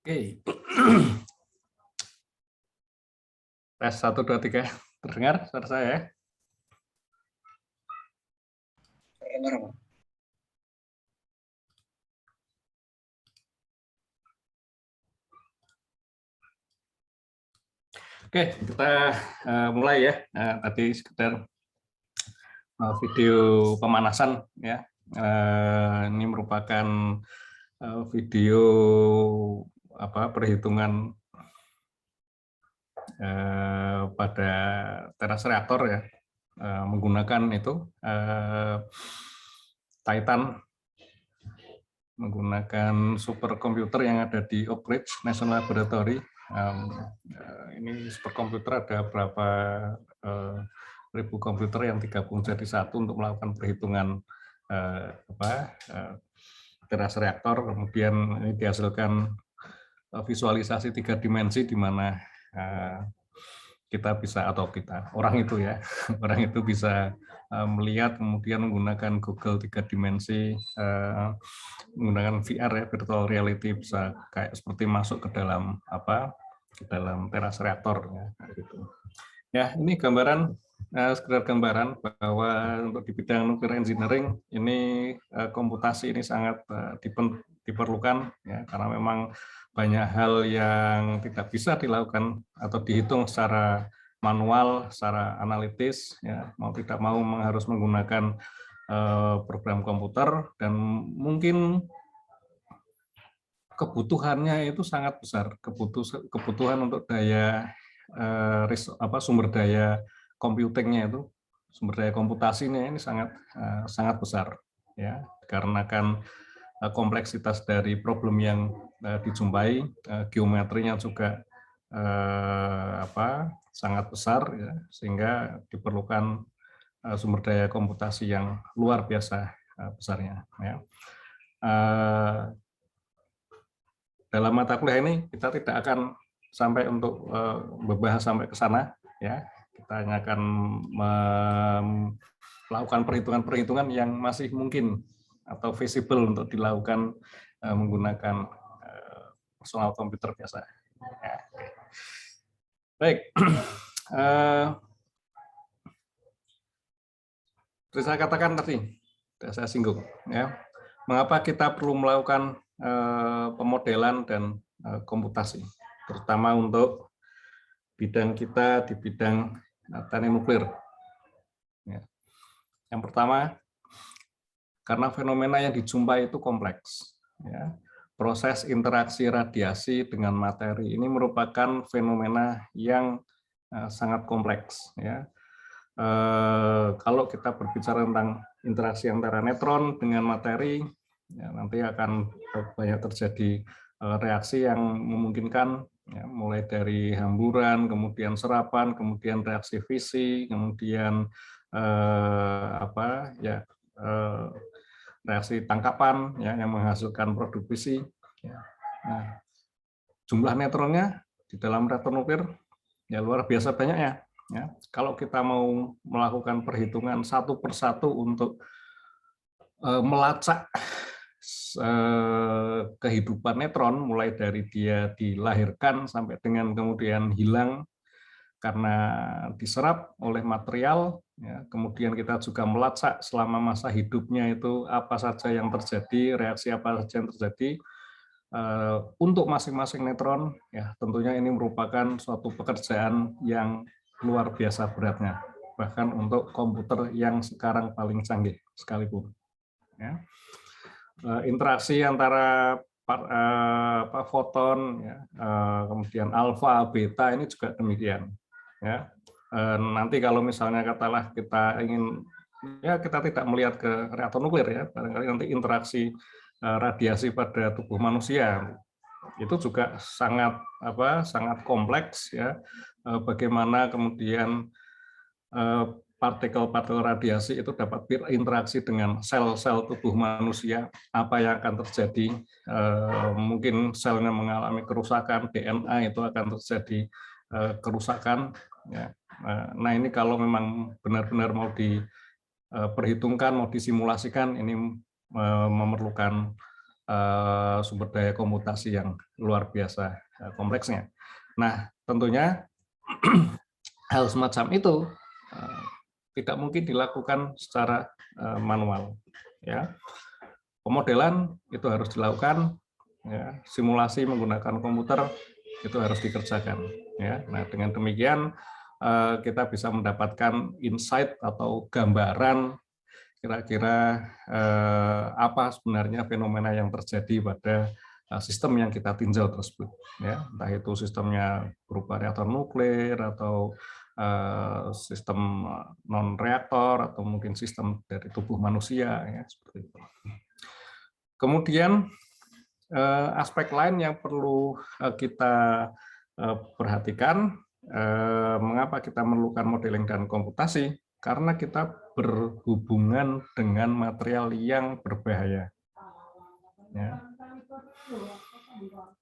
Oke. Tes 1, 2, 3. Terdengar suara saya ya? Terdengar, Pak. Oke, kita mulai ya. Tadi sekedar video pemanasan ya. Ini merupakan video perhitungan pada teras reaktor ya, menggunakan itu Titan, menggunakan superkomputer yang ada di Oak Ridge National Laboratory. Ini superkomputer ada berapa ribu komputer yang digabung jadi satu untuk melakukan perhitungan teras reaktor. Kemudian ini dihasilkan visualisasi 3 dimensi di mana kita bisa, atau orang itu ya, orang itu bisa melihat, kemudian menggunakan Google 3 dimensi, menggunakan VR ya, virtual reality, bisa kayak seperti masuk ke dalam teras reaktor ya, gitu. Ya, ini gambaran, sekedar gambaran bahwa untuk di bidang nuclear engineering ini komputasi ini sangat diperlukan ya, karena memang banyak hal yang tidak bisa dilakukan atau dihitung secara manual, secara analitis ya, mau tidak mau harus menggunakan program komputer, dan mungkin kebutuhannya itu sangat besar, kebutuhan untuk daya sumber daya computingnya itu, sumber daya komputasinya ini sangat besar ya, karena kan kompleksitas dari problem yang dijumpai, geometrinya juga sangat besar ya, sehingga diperlukan sumber daya komputasi yang luar biasa besarnya ya. Dalam mata kuliah ini kita tidak akan sampai untuk membahas sampai ke sana ya. Kita hanya akan melakukan perhitungan-perhitungan yang masih mungkin atau visible untuk dilakukan menggunakan personal komputer biasa. Ya. Baik, seperti saya katakan tadi, saya singgung ya, mengapa kita perlu melakukan pemodelan dan komputasi, terutama untuk bidang kita di bidang teknik nuklir. Ya. Yang pertama, karena fenomena yang dijumpai itu kompleks. Ya. Proses interaksi radiasi dengan materi ini merupakan fenomena yang sangat kompleks. Ya. Kalau kita berbicara tentang interaksi antara neutron dengan materi, ya, nanti akan banyak terjadi reaksi yang memungkinkan, ya, mulai dari hamburan, kemudian serapan, kemudian reaksi fisi, kemudian reaksi tangkapan ya, yang menghasilkan produk fisi. Ya. Nah, jumlah neutronnya di dalam reaktor nuklir ya luar biasa banyaknya. Ya. Kalau kita mau melakukan perhitungan satu persatu untuk melacak kehidupan neutron, mulai dari dia dilahirkan sampai dengan kemudian hilang karena diserap oleh material, ya, kemudian kita juga melacak selama masa hidupnya itu apa saja yang terjadi, reaksi apa saja yang terjadi untuk masing-masing neutron, ya tentunya ini merupakan suatu pekerjaan yang luar biasa beratnya, bahkan untuk komputer yang sekarang paling canggih sekalipun. Ya. Interaksi antara foton, ya, kemudian alfa, beta ini juga demikian. Ya. Nanti kalau misalnya katalah kita ingin, ya kita tidak melihat ke reaktor nuklir ya, barangkali nanti interaksi radiasi pada tubuh manusia itu juga sangat kompleks ya. Bagaimana kemudian partikel-partikel radiasi itu dapat berinteraksi dengan sel-sel tubuh manusia, apa yang akan terjadi, mungkin selnya mengalami kerusakan, DNA itu akan terjadi kerusakan. Ya. Nah ini kalau memang benar-benar mau diperhitungkan, mau disimulasikan, ini memerlukan sumber daya komputasi yang luar biasa kompleksnya. Nah, tentunya hal semacam itu tidak mungkin dilakukan secara manual. Ya, pemodelan itu harus dilakukan, ya, simulasi menggunakan komputer itu harus dikerjakan. Ya, nah dengan demikian kita bisa mendapatkan insight atau gambaran kira-kira apa sebenarnya fenomena yang terjadi pada sistem yang kita tinjau tersebut, ya, entah itu sistemnya berupa reaktor nuklir atau sistem non reaktor atau mungkin sistem dari tubuh manusia, ya, seperti itu. Kemudian aspek lain yang perlu kita perhatikan, mengapa kita memerlukan modeling dan komputasi, karena kita berhubungan dengan material yang berbahaya. Ya.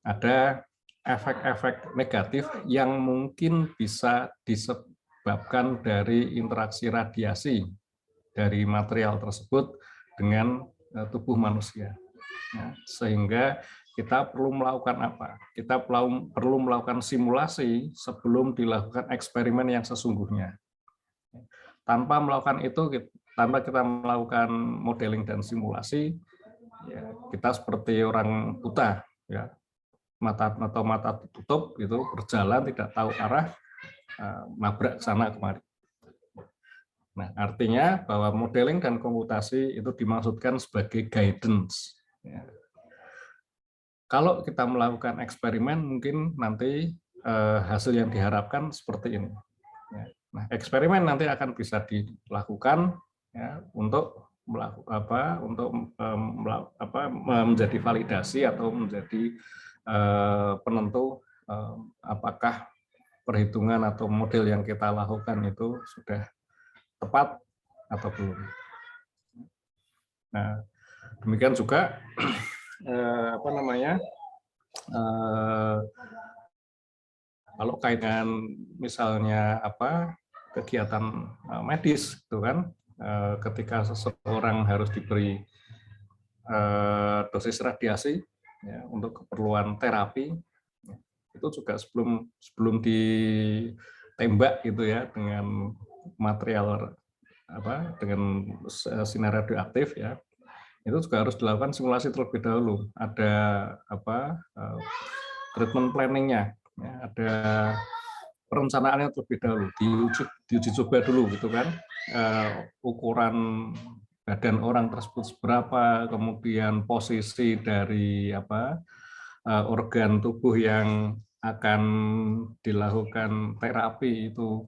Ada efek-efek negatif yang mungkin bisa disebabkan dari interaksi radiasi dari material tersebut dengan tubuh manusia. Ya, sehingga kita perlu melakukan apa? Kita perlu melakukan simulasi sebelum dilakukan eksperimen yang sesungguhnya. Tanpa melakukan itu, tanpa kita melakukan modeling dan simulasi, ya, kita seperti orang buta, ya, mata tutup, itu berjalan tidak tahu arah, nabrak sana kemari. Nah, artinya bahwa modeling dan komputasi itu dimaksudkan sebagai guidance. Ya. Kalau kita melakukan eksperimen, mungkin nanti hasil yang diharapkan seperti ini. Ya. Nah, eksperimen nanti akan bisa dilakukan, ya, untuk menjadi validasi atau menjadi penentu apakah perhitungan atau model yang kita lakukan itu sudah tepat atau belum. Nah, demikian juga kalau kaitan misalnya kegiatan medis, itu kan, ketika seseorang harus diberi dosis radiasi, ya, untuk keperluan terapi, itu juga sebelum ditembak gitu ya dengan material dengan sinar radioaktif, ya, itu juga harus dilakukan simulasi terlebih dahulu. Ada treatment planning-nya, ya, ada perencanaannya terlebih dahulu, diuji coba dulu gitu kan, ukuran badan orang tersebut seberapa, kemudian posisi dari organ tubuh yang akan dilakukan terapi itu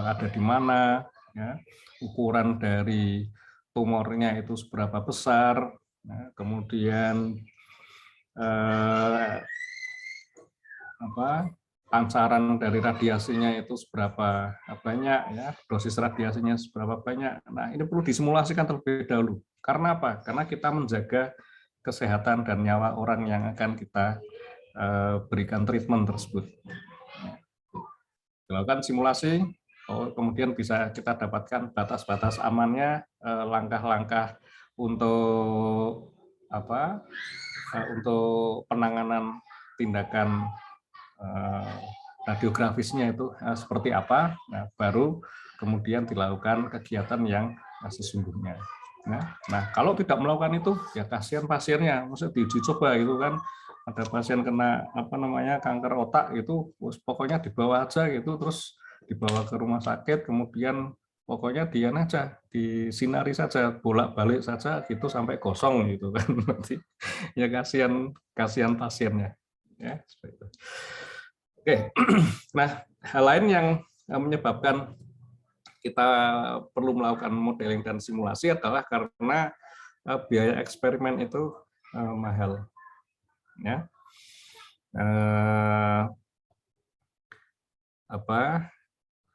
ada di mana, ya, ukuran dari tumornya itu seberapa besar, nah, kemudian pancaran dari radiasinya itu seberapa banyak, ya, dosis radiasinya seberapa banyak. Nah, ini perlu disimulasikan terlebih dahulu. Karena apa? Karena kita menjaga kesehatan dan nyawa orang yang akan kita berikan treatment tersebut. Dilakukan simulasi, kemudian bisa kita dapatkan batas-batas amannya, langkah-langkah untuk untuk penanganan tindakan radiografisnya itu seperti apa. Nah, baru kemudian dilakukan kegiatan yang sesungguhnya. Nah, kalau tidak melakukan itu, ya kasihan pasiennya, maksudnya diuji coba gitu kan. Ada pasien kena kanker otak itu, pokoknya dibawa aja gitu, terus dibawa ke rumah sakit, kemudian pokoknya dia aja disinari saja, bolak-balik saja gitu sampai gosong gitu kan. Nanti ya kasihan pasiennya, ya, seperti itu. Oke. Nah, hal lain yang menyebabkan kita perlu melakukan modeling dan simulasi adalah karena biaya eksperimen itu mahal. Ya.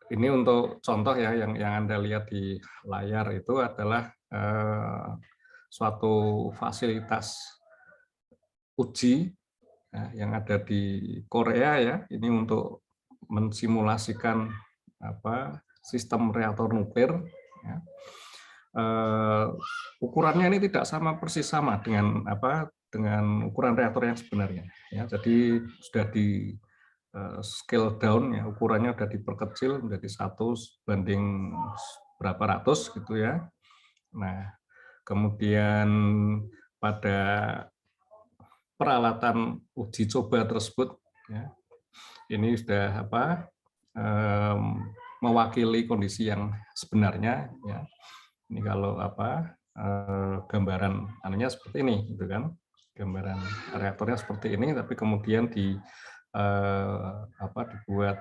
Ini untuk contoh ya, yang Anda lihat di layar itu adalah suatu fasilitas uji yang ada di Korea, ya. Ini untuk mensimulasikan sistem reaktor nuklir. Ya. Ukurannya ini tidak persis sama dengan dengan ukuran reaktor yang sebenarnya. Ya, jadi sudah di scale down, ya, ukurannya sudah diperkecil menjadi 1 banding berapa ratus gitu ya. Nah, kemudian pada peralatan uji coba tersebut, ya, ini sudah mewakili kondisi yang sebenarnya, ya. Ini kalau gambaran anunya seperti ini, gitu kan, gambaran reaktornya seperti ini, tapi kemudian dibuat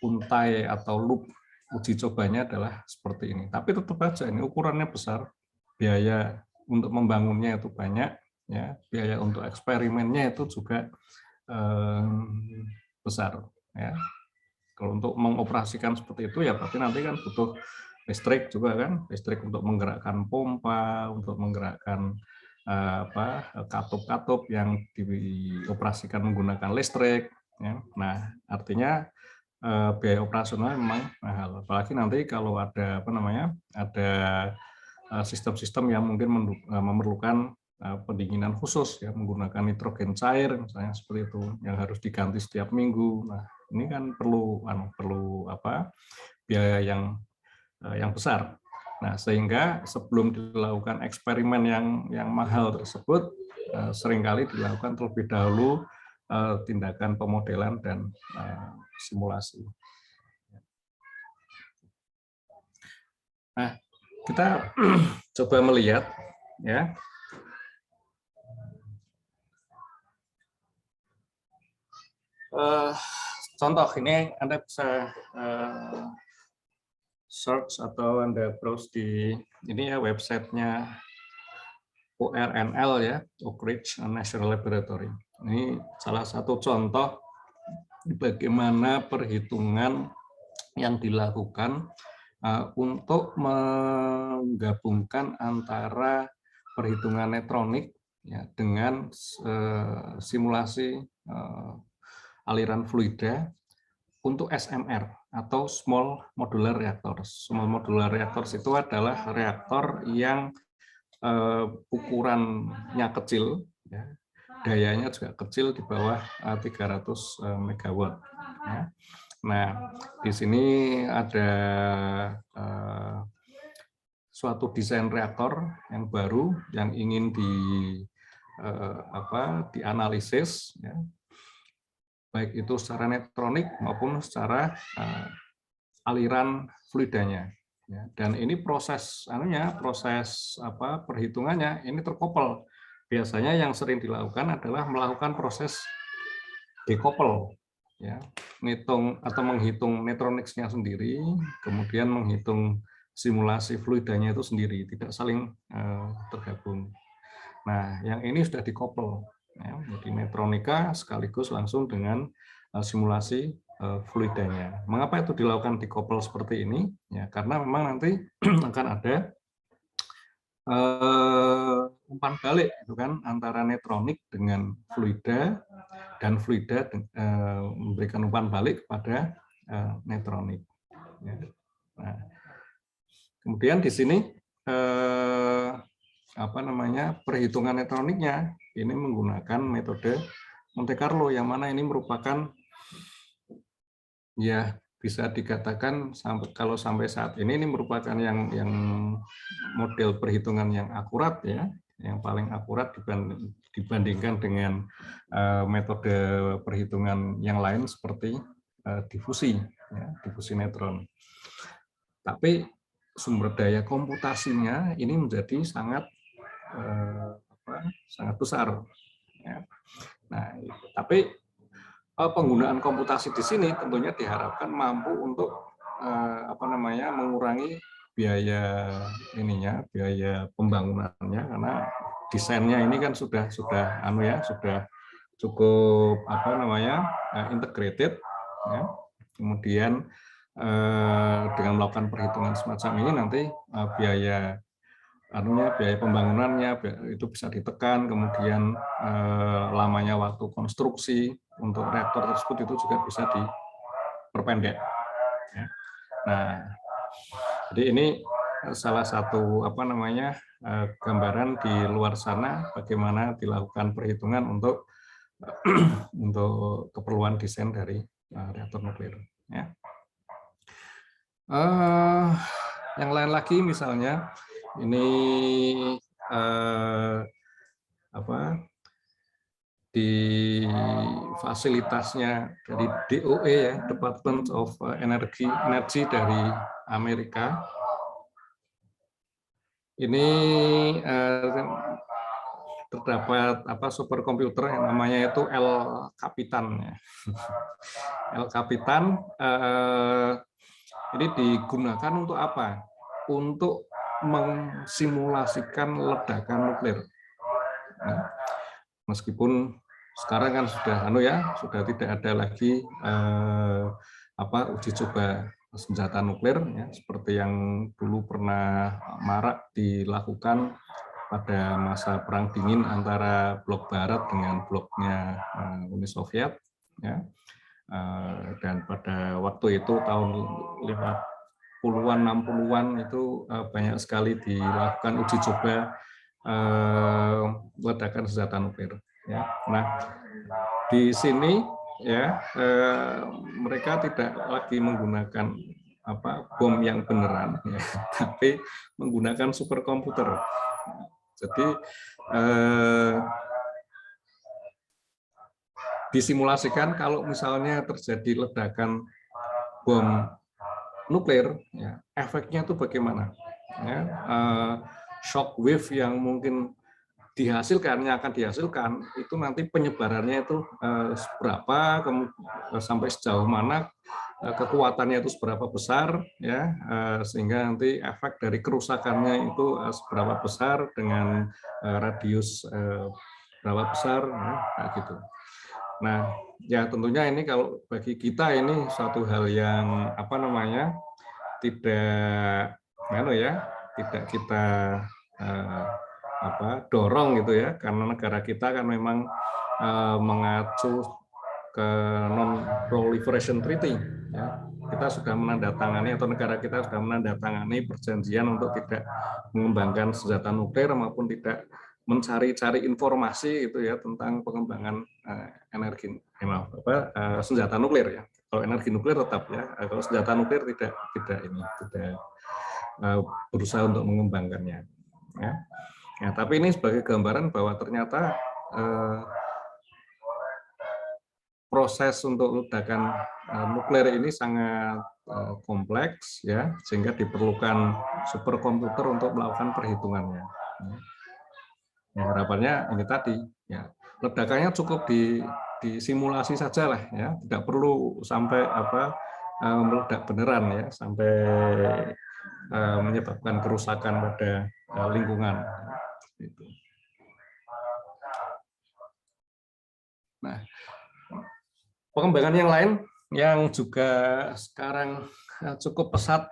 untai atau loop uji cobanya adalah seperti ini. Tapi tetap aja ini ukurannya besar, biaya untuk membangunnya itu banyak, ya, biaya untuk eksperimennya itu juga besar, ya. Kalau untuk mengoperasikan seperti itu ya berarti nanti kan butuh listrik juga kan, listrik untuk menggerakkan pompa, untuk menggerakkan katup-katup yang dioperasikan menggunakan listrik, ya. Nah, artinya biaya operasional memang mahal. Apalagi nanti kalau ada sistem-sistem yang mungkin memerlukan pendinginan khusus, ya, menggunakan nitrogen cair misalnya seperti itu yang harus diganti setiap minggu. Nah, ini kan perlu biaya yang besar. Nah, sehingga sebelum dilakukan eksperimen yang mahal tersebut, seringkali dilakukan terlebih dahulu tindakan pemodelan dan simulasi. Nah, kita coba melihat, ya, contoh ini Anda bisa search atau Anda browse di ini ya, websitenya ORNL, ya, Oak Ridge National Laboratory. Ini salah satu contoh bagaimana perhitungan yang dilakukan untuk menggabungkan antara perhitungan neutronik, ya, dengan simulasi aliran fluida untuk SMR atau Small Modular Reactors. Small Modular Reactors itu adalah reaktor yang ukurannya kecil, ya, dayanya juga kecil di bawah 300 megawatt. Ya. Nah, di sini ada suatu desain reaktor yang baru yang ingin dianalisis, ya, baik itu secara neutronik maupun secara aliran fluidanya. Ya, dan ini proses perhitungannya ini terkoppel. Biasanya yang sering dilakukan adalah melakukan proses decouple, ya, menghitung neutronicsnya sendiri, kemudian menghitung simulasi fluidanya itu sendiri, tidak saling tergabung. Nah, yang ini sudah dikoppel, ya, jadi neutronika sekaligus langsung dengan simulasi fluidanya. Mengapa itu dilakukan dikoppel seperti ini? Ya, karena memang nanti akan ada umpan balik, itu kan, antara neutronik dengan fluida, dan fluida memberikan umpan balik kepada neutronik. Ya. Nah, kemudian di sini perhitungan neutroniknya ini menggunakan metode Monte Carlo, yang mana ini merupakan, ya, bisa dikatakan kalau sampai saat ini merupakan yang model perhitungan yang akurat, ya, yang paling akurat dibandingkan dengan metode perhitungan yang lain seperti difusi, ya, difusi neutron. Tapi sumber daya komputasinya ini menjadi sangat besar. Ya. Nah, tapi penggunaan komputasi di sini tentunya diharapkan mampu untuk mengurangi biaya biaya pembangunannya, karena desainnya ini kan sudah cukup integrated, ya. Kemudian dengan melakukan perhitungan semacam ini nanti biaya pembangunannya itu bisa ditekan, kemudian lamanya waktu konstruksi untuk reaktor tersebut itu juga bisa diperpendek. Ya. Nah, jadi ini salah satu gambaran di luar sana bagaimana dilakukan perhitungan untuk untuk keperluan desain dari reaktor nuklir. Ya. Yang lain lagi misalnya ini di fasilitasnya dari DOE ya, Department of Energy dari Amerika. Ini terdapat superkomputer yang namanya itu El Capitan ya. El Capitan ini digunakan untuk apa? Untuk mensimulasikan ledakan nuklir. Nah, meskipun sekarang kan sudah tidak ada lagi uji coba senjata nuklir ya, seperti yang dulu pernah marak dilakukan pada masa perang dingin antara blok barat dengan bloknya Uni Soviet ya. Dan pada waktu itu tahun 50-an 60-an itu banyak sekali dilakukan uji coba ledakan senjata nuklir ya. Nah, di sini ya mereka tidak lagi menggunakan bom yang beneran ya, tapi menggunakan superkomputer. Jadi disimulasikan kalau misalnya terjadi ledakan bom nuklir ya, efeknya itu bagaimana ya, shock wave yang mungkin yang akan dihasilkan itu nanti penyebarannya itu seberapa, sampai sejauh mana, kekuatannya itu seberapa besar ya, sehingga nanti efek dari kerusakannya itu seberapa besar dengan radius berapa besar ya, kayak gitu. Nah, ya tentunya ini kalau bagi kita ini suatu hal yang tidak kita dorong gitu ya, karena negara kita kan memang mengacu ke Non-Proliferation Treaty ya. Kita sudah menandatangani atau negara kita sudah menandatangani perjanjian untuk tidak mengembangkan senjata nuklir maupun tidak mencari-cari informasi itu ya tentang pengembangan senjata nuklir ya. Kalau energi nuklir tetap ya, kalau senjata nuklir tidak berusaha untuk mengembangkannya ya. Ya, tapi ini sebagai gambaran bahwa ternyata proses untuk ledakan nuklir ini sangat kompleks ya, sehingga diperlukan superkomputer untuk melakukan perhitungannya. Ya, harapannya ini tadi ya, ledakannya cukup disimulasi saja lah ya, tidak perlu sampai meledak beneran ya, sampai menyebabkan kerusakan pada lingkungan. Gitu. Nah, pengembangan yang lain yang juga sekarang cukup pesat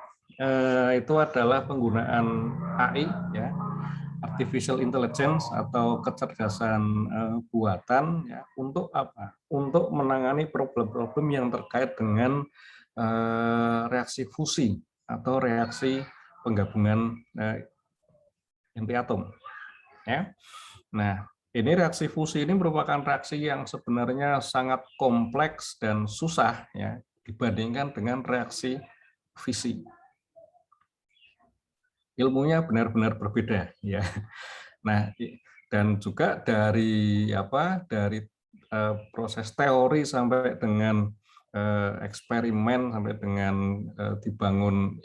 itu adalah penggunaan AI ya, artificial intelligence atau kecerdasan buatan ya, untuk apa? Untuk menangani problem-problem yang terkait dengan reaksi fusi atau reaksi penggabungan inti atom ya. Nah, ini reaksi fusi ini merupakan reaksi yang sebenarnya sangat kompleks dan susah ya dibandingkan dengan reaksi fisi. Ilmunya benar-benar berbeda ya. Nah, dan juga dari proses teori sampai dengan eksperimen sampai dengan dibangun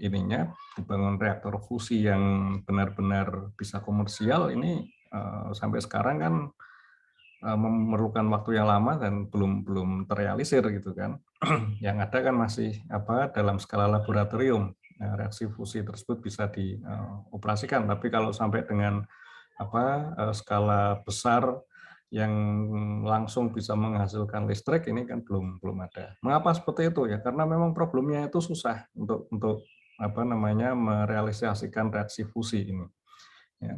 reaktor fusi yang benar-benar bisa komersial ini sampai sekarang kan memerlukan waktu yang lama dan belum terrealisir gitu kan. Yang ada kan masih dalam skala laboratorium. Reaksi fusi tersebut bisa dioperasikan, tapi kalau sampai dengan skala besar yang langsung bisa menghasilkan listrik ini kan belum ada. Mengapa seperti itu ya? Karena memang problemnya itu susah untuk merealisasikan reaksi fusi ini. Ya.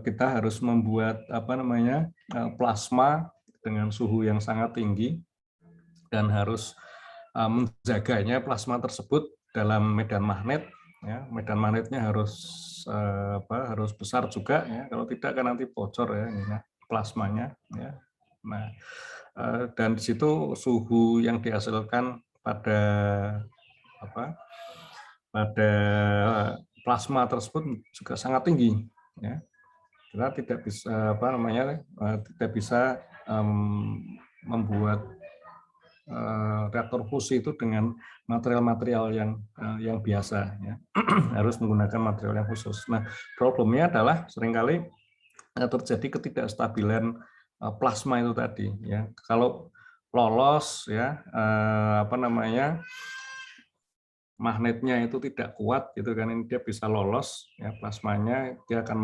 Kita harus membuat plasma dengan suhu yang sangat tinggi dan harus menjaganya plasma tersebut dalam medan magnet ya, medan magnetnya harus harus besar juga ya, kalau tidak kan nanti bocor ya ini plasmanya ya. Nah, dan di situ suhu yang dihasilkan pada pada plasma tersebut juga sangat tinggi ya. Kita tidak bisa tidak bisa membuat reaktor fusi itu dengan material-material yang biasa ya. Harus menggunakan material yang khusus. Nah, problemnya adalah seringkali terjadi ketidakstabilan plasma itu tadi ya. Kalau lolos ya magnetnya itu tidak kuat gitu kan, ini dia bisa lolos ya, plasmanya dia akan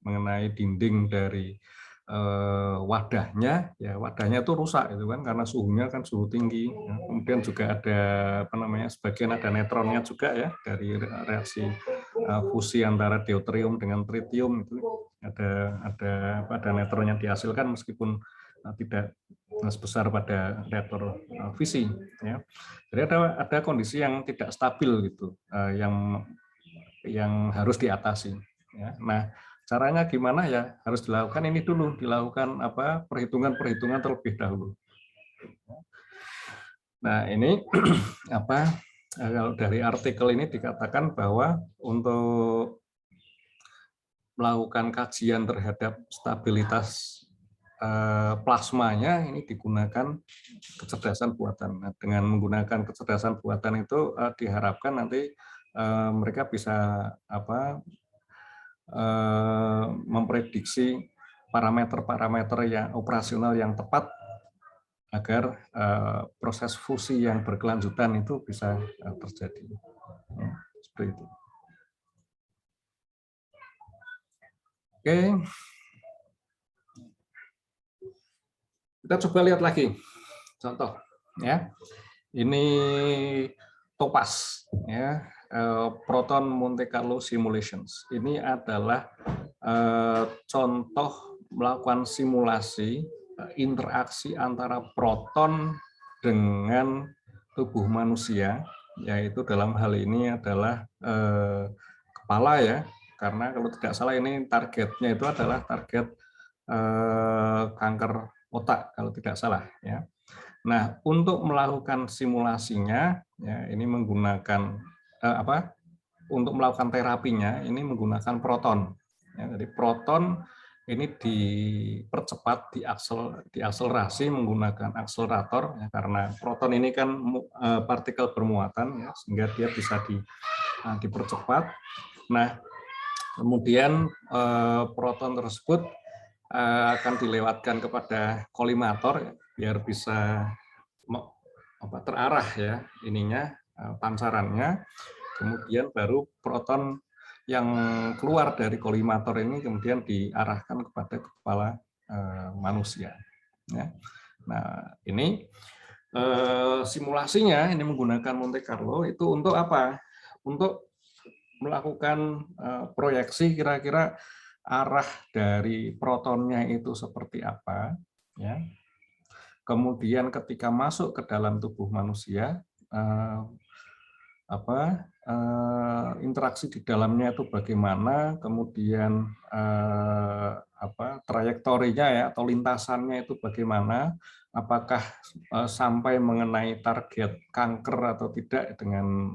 mengenai dinding dari wadahnya ya, wadahnya itu rusak gitu kan karena suhunya kan suhu tinggi ya. Kemudian juga ada sebagian ada neutronnya juga ya dari reaksi fusi antara deuterium dengan tritium, itu ada neutron yang dihasilkan meskipun tidak sebesar pada reaktor fisi ya. Jadi ada kondisi yang tidak stabil gitu, yang harus diatasi. Ya. Nah, caranya gimana ya? Harus dilakukan ini dulu, dilakukan perhitungan-perhitungan terlebih dahulu. Nah, ini kalau dari artikel ini dikatakan bahwa untuk melakukan kajian terhadap stabilitas plasmanya ini digunakan kecerdasan buatan. Nah, dengan menggunakan kecerdasan buatan itu diharapkan nanti mereka bisa memprediksi parameter-parameter yang operasional yang tepat agar proses fusi yang berkelanjutan itu bisa terjadi. Seperti itu. Oke. Kita coba lihat lagi contoh ya. Ini TOPAZ ya, Proton Monte Carlo Simulations. Ini adalah contoh melakukan simulasi interaksi antara proton dengan tubuh manusia, yaitu dalam hal ini adalah kepala ya, karena kalau tidak salah ini targetnya itu adalah target kanker otak kalau tidak salah ya. Nah, untuk melakukan simulasinya ya, ini menggunakan untuk melakukan terapinya ini menggunakan proton. Ya, jadi proton ini dipercepat, diakselerasi menggunakan akselerator ya, karena proton ini kan partikel bermuatan ya, sehingga dia bisa dipercepat. Nah, kemudian proton tersebut akan dilewatkan kepada kolimator ya, biar bisa terarah ya ininya pancarannya. Kemudian baru proton yang keluar dari kolimator ini kemudian diarahkan kepada kepala manusia. Ya. Nah, ini simulasinya ini menggunakan Monte Carlo itu untuk apa? Untuk melakukan proyeksi kira-kira arah dari protonnya itu seperti apa, ya. Kemudian ketika masuk ke dalam tubuh manusia, interaksi di dalamnya itu bagaimana, kemudian trayektorinya ya atau lintasannya itu bagaimana, apakah sampai mengenai target kanker atau tidak dengan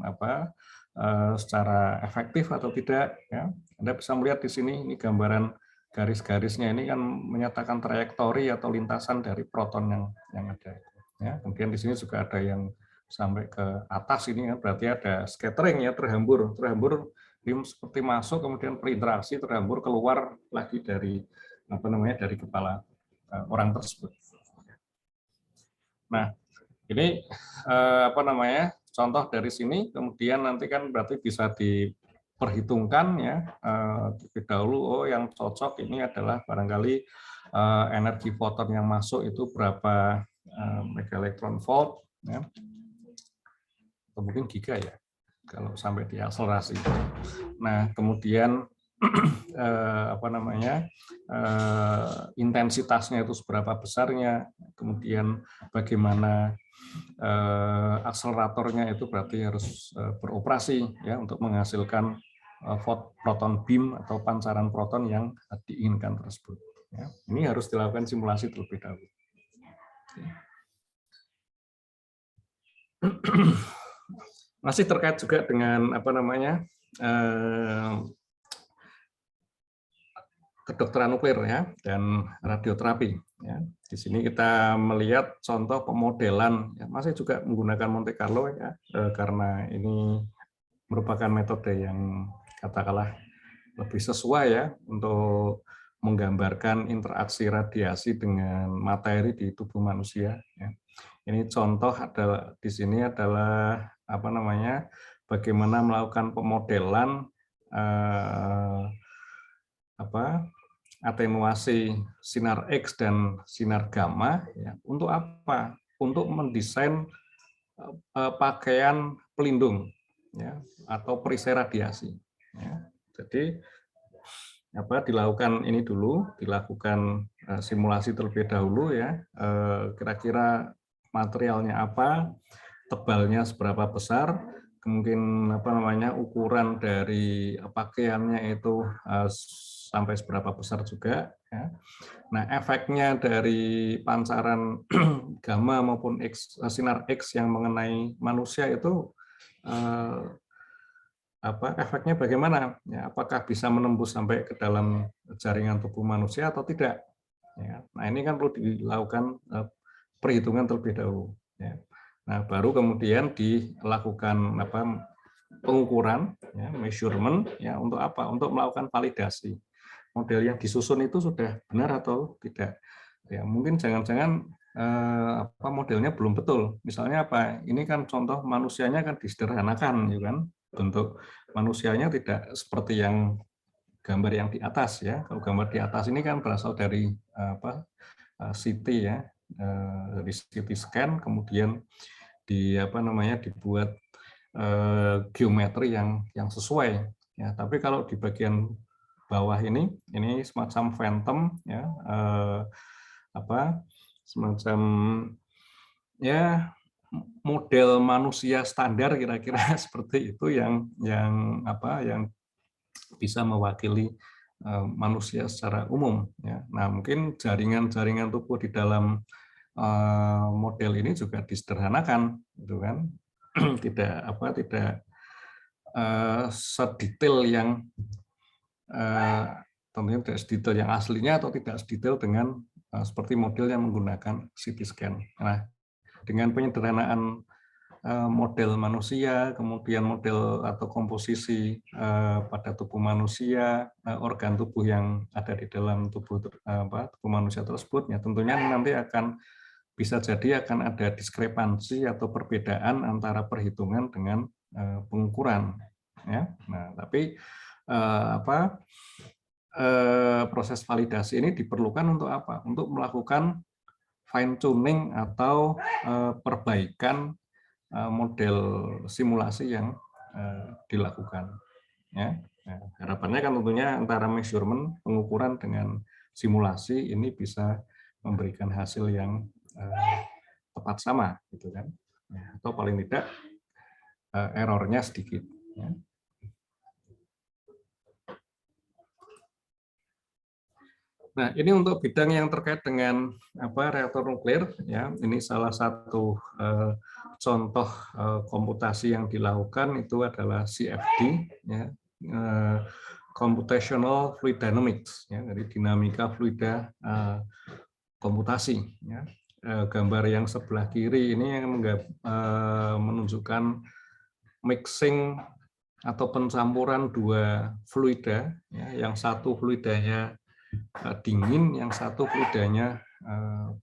secara efektif atau tidak ya. Anda bisa melihat di sini ini gambaran garis-garisnya ini kan menyatakan trayektori atau lintasan dari proton yang ada ya. Kemudian di sini juga ada yang sampai ke atas ini ya, berarti ada scattering ya, terhambur seperti masuk kemudian berinteraksi terhambur keluar lagi dari dari kepala orang tersebut. Nah, ini contoh dari sini, kemudian nanti kan berarti bisa diperhitungkan ya terlebih dahulu. Yang cocok ini adalah barangkali energi foton yang masuk itu berapa megaelektron volt ya, atau mungkin giga ya kalau sampai diakselerasi. Nah, kemudian intensitasnya itu seberapa besarnya, kemudian bagaimana akseleratornya itu berarti harus beroperasi ya untuk menghasilkan proton beam atau pancaran proton yang diinginkan tersebut. Ya, ini harus dilakukan simulasi terlebih dahulu. Masih terkait juga dengan apa namanya kedokteran nuklir ya dan radioterapi. Ya. Di sini kita melihat contoh pemodelan, ya, masih juga menggunakan Monte Carlo ya, karena ini merupakan metode yang katakanlah lebih sesuai ya untuk menggambarkan interaksi radiasi dengan materi di tubuh manusia. Ya. Ini contoh adalah di sini adalah apa namanya bagaimana melakukan pemodelan atenuasi sinar X dan sinar gamma ya, untuk apa? Untuk mendesain pakaian pelindung ya, atau perisai radiasi. Ya. Jadi dilakukan ini dulu, dilakukan simulasi terlebih dahulu ya, kira-kira materialnya apa, tebalnya seberapa besar, kemungkinan ukuran dari pakaiannya itu sampai seberapa besar juga. Ya. Nah, efeknya dari pancaran gamma maupun sinar X yang mengenai manusia itu efeknya bagaimana? Ya, apakah bisa menembus sampai ke dalam jaringan tubuh manusia atau tidak? Ya. Nah, ini kan perlu dilakukan perhitungan terlebih dahulu. Ya. Nah, baru kemudian dilakukan pengukuran, ya, measurement, ya, untuk apa? Untuk melakukan validasi. Model yang disusun itu sudah benar atau tidak? Ya, mungkin jangan-jangan modelnya belum betul. Misalnya apa? Ini kan contoh manusianya kan disederhanakan, ya kan? Bentuk manusianya tidak seperti yang gambar yang di atas ya. Kalau gambar di atas ini kan berasal dari CT ya, dari CT scan, kemudian dibuat geometri yang sesuai. Ya, tapi kalau di bagian bawah ini semacam phantom ya, semacam ya model manusia standar kira-kira seperti itu yang bisa mewakili manusia secara umum. Ya. Nah, mungkin jaringan-jaringan tubuh di dalam model ini juga disederhanakan, gitu kan? tidak sedetail yang tentunya tidak sedetail yang aslinya atau tidak sedetail dengan seperti model yang menggunakan CT scan. Nah, dengan penyederhanaan model manusia, kemudian model atau komposisi pada tubuh manusia, organ tubuh yang ada di dalam tubuh manusia tersebut, ya tentunya nanti bisa jadi akan ada diskrepansi atau perbedaan antara perhitungan dengan pengukuran. Ya. Nah, tapi proses validasi ini diperlukan untuk apa? Untuk melakukan fine tuning atau perbaikan model simulasi yang dilakukan. Ya. Nah, harapannya kan tentunya antara measurement, pengukuran dengan simulasi ini bisa memberikan hasil yang tepat sama, gitu kan? Ya, atau paling tidak errornya sedikit. Ya. Nah, ini untuk bidang yang terkait dengan reaktor nuklir, ya. Ini salah satu contoh komputasi yang dilakukan itu adalah CFD, ya, Computational Fluid Dynamics, ya, dari dinamika fluida komputasi. Ya. Gambar yang sebelah kiri ini yang menunjukkan mixing atau pencampuran dua fluida, ya, yang satu fluidanya dingin, yang satu fluidanya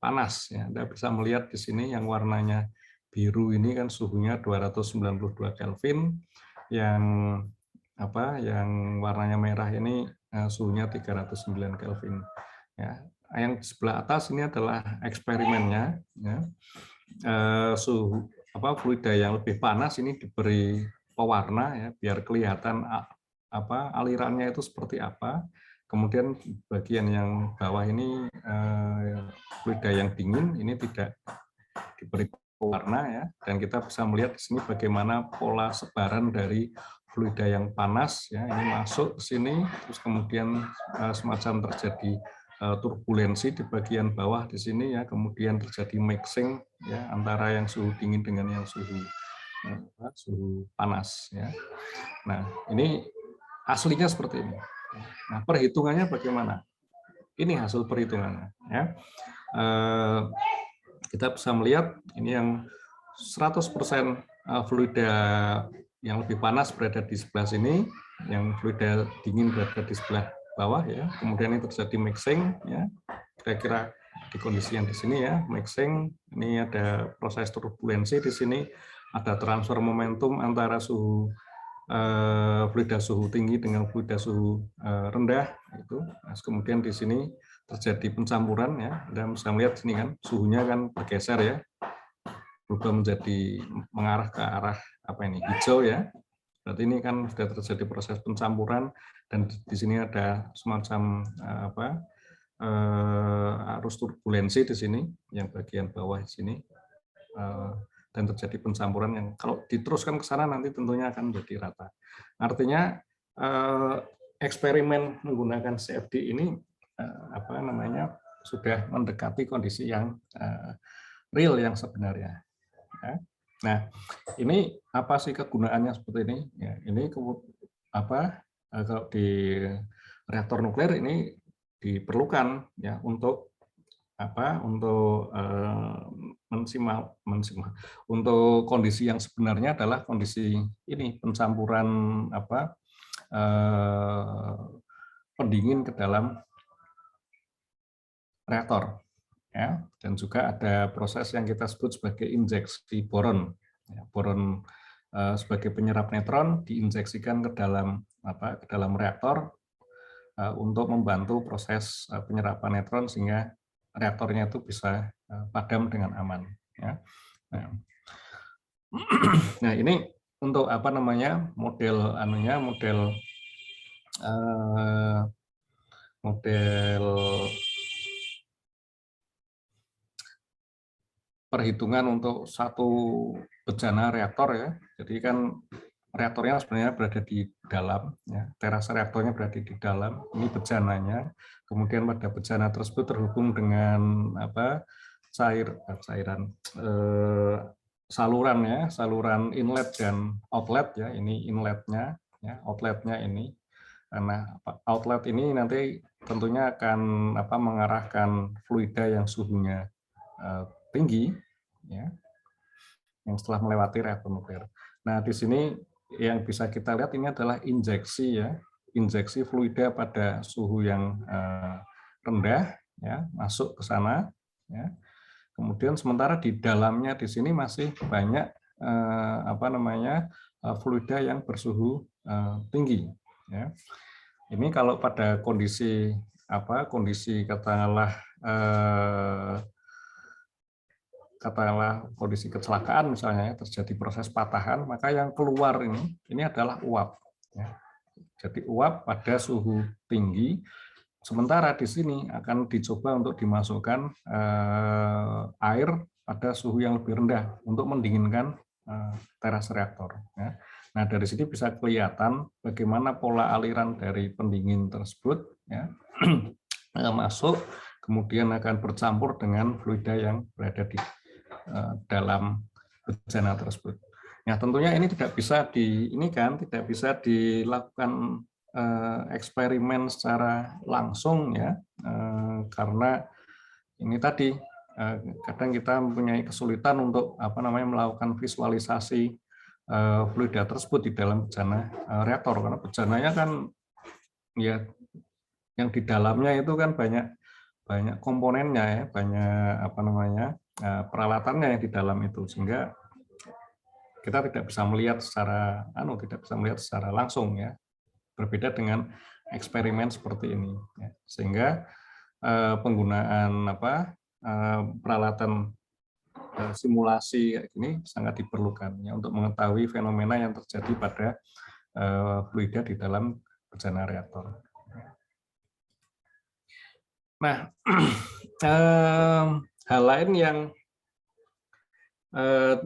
panas. Ya. Anda bisa melihat di sini yang warnanya biru ini kan suhunya 292 Kelvin, yang warnanya merah ini suhunya 309 Kelvin. Ya. Yang di sebelah atas ini adalah eksperimennya. Ya. Suhu fluida yang lebih panas ini diberi pewarna ya biar kelihatan alirannya itu seperti apa. Kemudian bagian yang bawah ini fluida yang dingin ini tidak diberi warna ya, dan kita bisa melihat di sini bagaimana pola sebaran dari fluida yang panas ya, ini masuk ke sini, terus kemudian semacam terjadi turbulensi di bagian bawah di sini ya, kemudian terjadi mixing ya antara yang suhu dingin dengan yang suhu panas ya. Nah, ini aslinya seperti ini. Nah, perhitungannya bagaimana? Ini hasil perhitungannya ya. Kita bisa melihat ini yang 100% fluida yang lebih panas berada di sebelah sini, yang fluida dingin berada di sebelah bawah ya. Kemudian ini terjadi mixing ya. Kira-kira di kondisi yang di sini ya, mixing, ini ada proses turbulensi di sini, ada transfer momentum antara suhu fluida suhu tinggi dengan fluida suhu rendah itu. Nah, kemudian di sini terjadi pencampuran ya. Anda bisa melihat sini kan suhunya kan bergeser ya, berubah menjadi mengarah ke arah apa ini hijau ya. Berarti ini kan sudah terjadi proses pencampuran dan di sini ada semacam arus turbulensi di sini yang bagian bawah di sini dan terjadi pencampuran yang kalau diteruskan ke sana nanti tentunya akan menjadi rata. Artinya eksperimen menggunakan CFD ini sudah mendekati kondisi yang real yang sebenarnya. Ya. Nah, ini apa sih kegunaannya seperti ini? Ya, ini kalau di reaktor nuklir ini diperlukan ya untuk untuk kondisi yang sebenarnya adalah kondisi ini pencampuran pendingin ke dalam reaktor ya, dan juga ada proses yang kita sebut sebagai injeksi boron ya, boron sebagai penyerap neutron diinjeksikan ke dalam reaktor untuk membantu proses penyerapan neutron sehingga reaktornya itu bisa padam dengan aman ya. Nah, ini untuk model perhitungan untuk satu bejana reaktor ya. Jadi kan reaktornya sebenarnya berada di dalam, ya. Terase reaktornya berada di dalam. Ini bejananya. Kemudian pada bejana tersebut terhubung dengan saluran ya, saluran inlet dan outlet ya. Ini inletnya, ya, outletnya ini. Karena outlet ini nanti tentunya akan mengarahkan fluida yang suhunya tinggi ya, yang setelah melewati reaktor nuklir. Nah, di sini yang bisa kita lihat ini adalah injeksi ya, injeksi fluida pada suhu yang rendah ya, masuk ke sana ya. Kemudian sementara di dalamnya di sini masih banyak fluida yang bersuhu tinggi ya. Ini kalau pada kondisi katakanlah kondisi kecelakaan misalnya terjadi proses patahan, maka yang keluar ini adalah uap ya. Jadi uap pada suhu tinggi, sementara di sini akan dicoba untuk dimasukkan air pada suhu yang lebih rendah untuk mendinginkan teras reaktor ya. Nah, dari sini bisa kelihatan bagaimana pola aliran dari pendingin tersebut ya masuk, kemudian akan bercampur dengan fluida yang berada di dalam bejana tersebut. Nah, tentunya ini tidak bisa tidak bisa dilakukan eksperimen secara langsung ya, karena ini tadi kadang kita mempunyai kesulitan untuk melakukan visualisasi fluida tersebut di dalam bejana reaktor, karena bejananya kan ya yang di dalamnya itu kan banyak komponennya ya, banyak peralatannya yang di dalam itu, sehingga kita tidak bisa melihat secara langsung ya, berbeda dengan eksperimen seperti ini ya. Sehingga penggunaan peralatan simulasi kayak gini sangat diperlukan ya, untuk mengetahui fenomena yang terjadi pada fluida di dalam bejana reaktor. Nah, hal lain yang eh,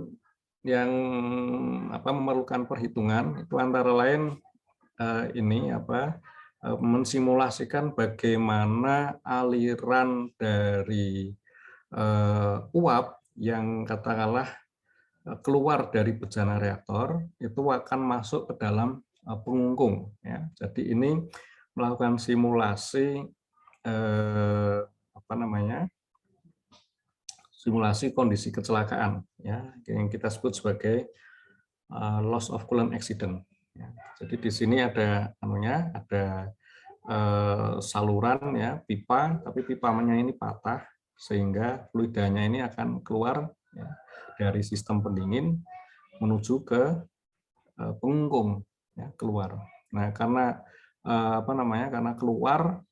yang memerlukan perhitungan itu antara lain ini mensimulasikan bagaimana aliran dari uap yang katakanlah keluar dari bejana reaktor itu akan masuk ke dalam pengungkung. Ya. Jadi ini melakukan simulasi simulasi kondisi kecelakaan, ya, yang kita sebut sebagai loss of coolant accident. Ya. Jadi di sini ada saluran ya pipa, tapi pipanya ini patah sehingga fluidanya ini akan keluar ya, dari sistem pendingin menuju ke pengungkung ya, keluar. Nah, karena karena keluar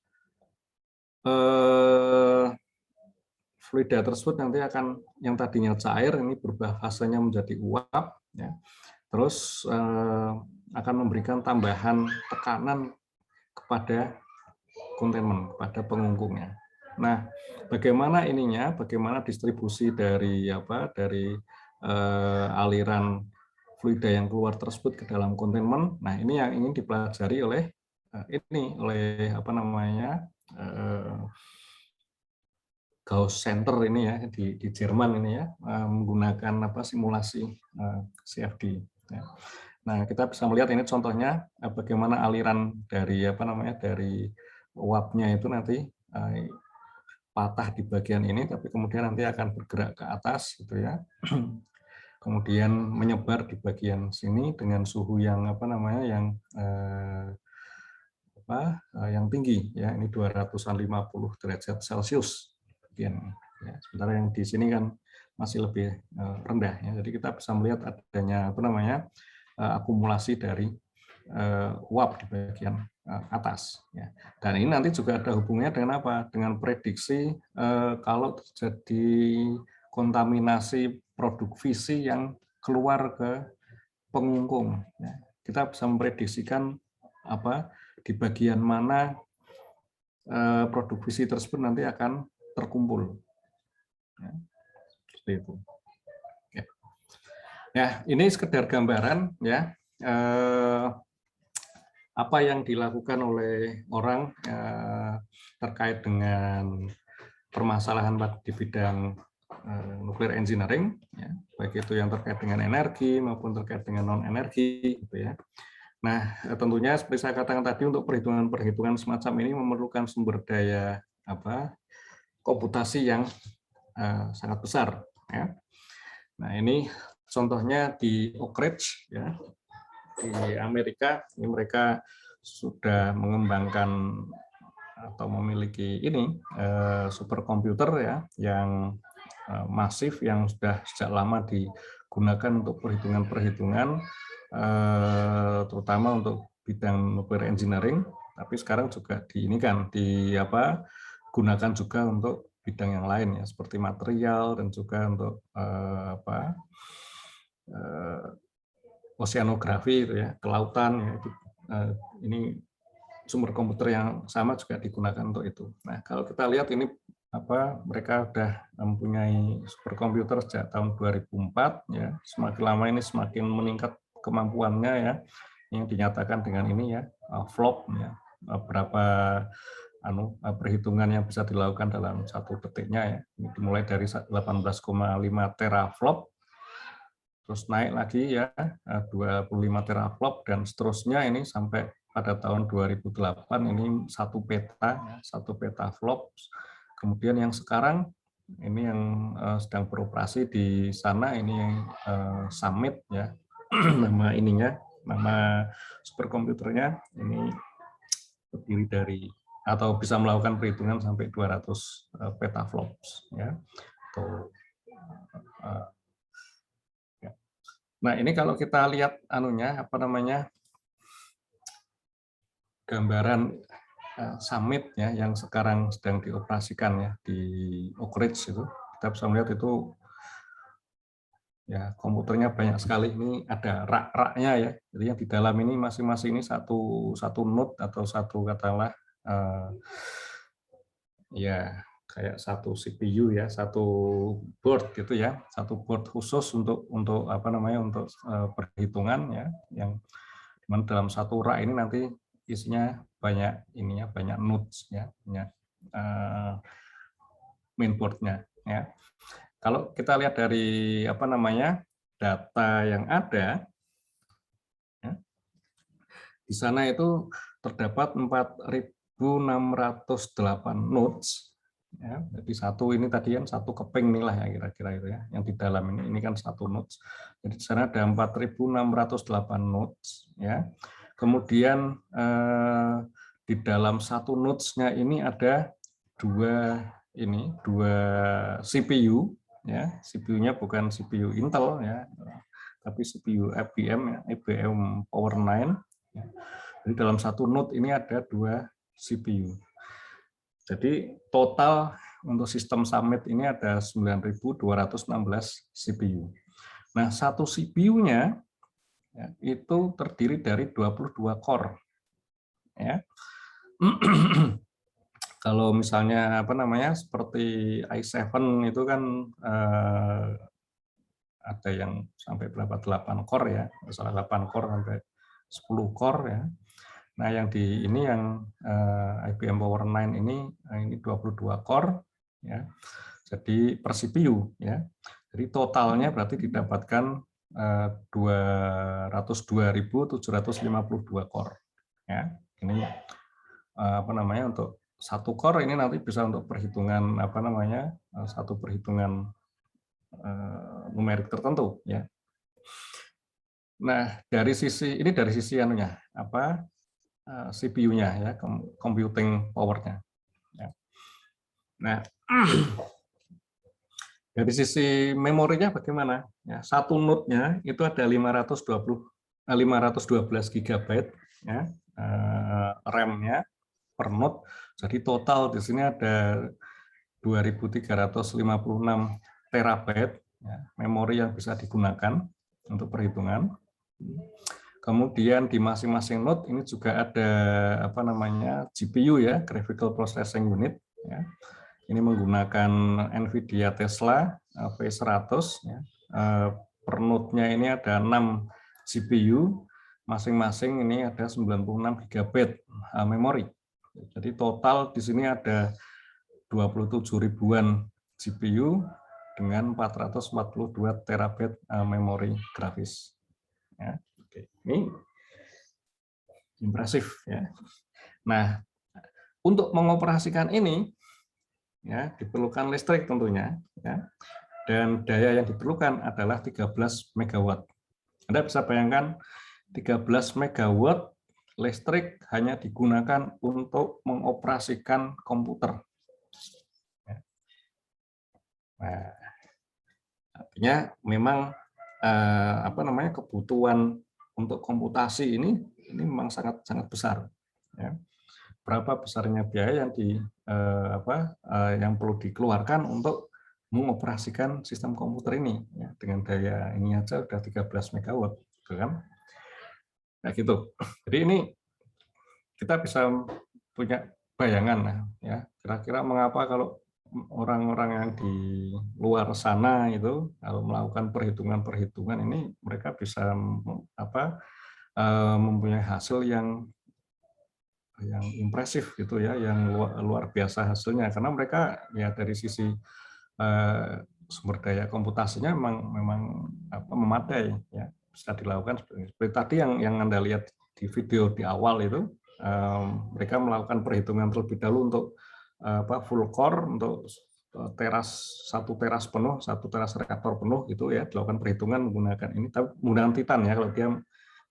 fluida tersebut nanti akan yang tadinya cair ini berubah fasenya menjadi uap ya. Terus akan memberikan tambahan tekanan kepada containment, kepada pengungkungnya. Nah, bagaimana ininya, bagaimana distribusi dari aliran fluida yang keluar tersebut ke dalam containment. Nah, ini yang ingin dipelajari oleh Gauss Center ini ya di Jerman ini ya, menggunakan simulasi CFD. Ya. Nah, kita bisa melihat ini contohnya bagaimana aliran dari dari uapnya itu nanti patah di bagian ini, tapi kemudian nanti akan bergerak ke atas, gitu ya. Kemudian menyebar di bagian sini dengan suhu yang yang tinggi, ya. Ini 250 derajat Celcius. Bagian, ya. Sementara yang di sini kan masih lebih rendah, ya. Jadi kita bisa melihat adanya akumulasi dari uap di bagian atas. Ya. Dan ini nanti juga ada hubungannya dengan apa? Dengan prediksi kalau terjadi kontaminasi produk visi yang keluar ke pengungkung. Ya. Kita bisa memprediksikan di bagian mana produk visi tersebut nanti akan terkumpul. Ya. Seperti itu. Ya, ini sekedar gambaran ya. Apa yang dilakukan oleh orang terkait dengan permasalahan di bidang nuclear engineering, ya, baik itu yang terkait dengan energi maupun terkait dengan non energi, gitu ya. Nah, tentunya seperti saya katakan tadi, untuk perhitungan-perhitungan semacam ini memerlukan sumber daya komputasi yang sangat besar. Ya. Nah, ini contohnya di Oak Ridge, ya, di Amerika. Ini mereka sudah mengembangkan atau memiliki ini superkomputer ya yang masif yang sudah sejak lama digunakan untuk perhitungan-perhitungan terutama untuk bidang nuclear engineering, tapi sekarang juga gunakan juga untuk bidang yang lain ya seperti material dan juga untuk oceanografi itu ya, kelautan ya, ini sumber komputer yang sama juga digunakan untuk itu. Nah, kalau kita lihat ini mereka sudah mempunyai superkomputer sejak tahun 2004 ya. Semakin lama ini semakin meningkat kemampuannya ya. Yang dinyatakan dengan ini ya, flop ya. Berapa perhitungan yang bisa dilakukan dalam satu detiknya ya. Ini dimulai dari 18,5 teraflop, terus naik lagi ya 25 teraflop dan seterusnya ini sampai pada tahun 2008 ini 1 petaflop. Kemudian yang sekarang ini yang sedang beroperasi di sana ini yang Summit ya. nama superkomputernya ini terdiri dari atau bisa melakukan perhitungan sampai 200 petaflops ya. Nah, ini kalau kita lihat gambaran Summit ya yang sekarang sedang dioperasikan ya di Oak Ridge itu, kita bisa melihat itu ya komputernya banyak sekali. Ini ada rak-raknya ya. Jadi yang di dalam ini masing-masing ini satu node atau satu katakanlah ya kayak satu CPU ya, satu board gitu ya, satu board khusus untuk apa namanya untuk perhitungan ya, yang dimana dalam satu rak ini nanti isinya banyak ininya, banyak nodes ya, banyak mainboardnya ya. Kalau kita lihat dari apa namanya data yang ada, ya, di sana itu terdapat 4.608 nodes. Ya, jadi satu ini tadi yang satu keping nih lah ya kira-kira itu ya, yang di dalam ini kan satu nodes. Jadi di sana ada 4.608 nodes ya. Kemudian di dalam satu nodes-nya ini ada dua CPU ya. CPU-nya bukan CPU Intel ya, tapi CPU IBM ya, IBM Power 9 ya. Jadi dalam satu node ini ada dua CPU. Jadi total untuk sistem Summit ini ada 9.216 CPU. Nah, satu CPU-nya ya, itu terdiri dari 22 core. Ya. Kalau misalnya apa namanya seperti i7 itu kan ada yang sampai berapa 8 core ya, misalnya 8 core sampai 10 core ya. Nah, yang di ini yang IBM Power 9 ini 22 core ya. Jadi per CPU ya. Jadi totalnya berarti didapatkan 202.752 core ya. Ini apa namanya untuk satu core ini nanti bisa untuk perhitungan apa namanya satu perhitungan numerik tertentu ya. Nah, dari sisi anunya apa CPU-nya ya, computing power-nya. Ya. Nah, dari sisi memorinya bagaimana? Ya, satu node-nya itu ada 512 GB ya, RAM-nya per node. Jadi total di sini ada 2.356 terabyte ya, memori yang bisa digunakan untuk perhitungan. Kemudian di masing-masing node ini juga ada apa namanya GPU ya, Graphical Processing Unit ya. Ini menggunakan NVIDIA Tesla V100 ya. Per node-nya ini ada 6 GPU, masing-masing ini ada 96 GB memori. Jadi total di sini ada 27 ribuan GPU dengan 442 terabyte memori grafis. Ya, oke. Ini impresif ya. Nah, untuk mengoperasikan ini ya diperlukan listrik tentunya ya. Dan daya yang diperlukan adalah 13 megawatt. Anda bisa bayangkan 13 megawatt listrik hanya digunakan untuk mengoperasikan komputer. Nah, artinya memang apa namanya kebutuhan untuk komputasi ini memang sangat besar. Ya. Berapa besarnya biaya yang yang perlu dikeluarkan untuk mengoperasikan sistem komputer ini ya, dengan daya ini aja udah 13 megawatt, gitu kan? Nah gitu. Jadi ini kita bisa punya bayangan ya, kira-kira mengapa kalau orang-orang yang di luar sana itu kalau melakukan perhitungan ini mereka bisa mempunyai hasil yang impresif gitu ya, yang luar biasa hasilnya karena mereka ya dari sisi sumber daya komputasinya memang memadai ya, bisa dilakukan seperti tadi yang Anda lihat di video di awal itu, mereka melakukan perhitungan terlebih dahulu untuk full core untuk satu teras penuh, satu teras reaktor penuh itu ya, dilakukan perhitungan menggunakan ini, tapi menggunakan Titan ya, kalau dia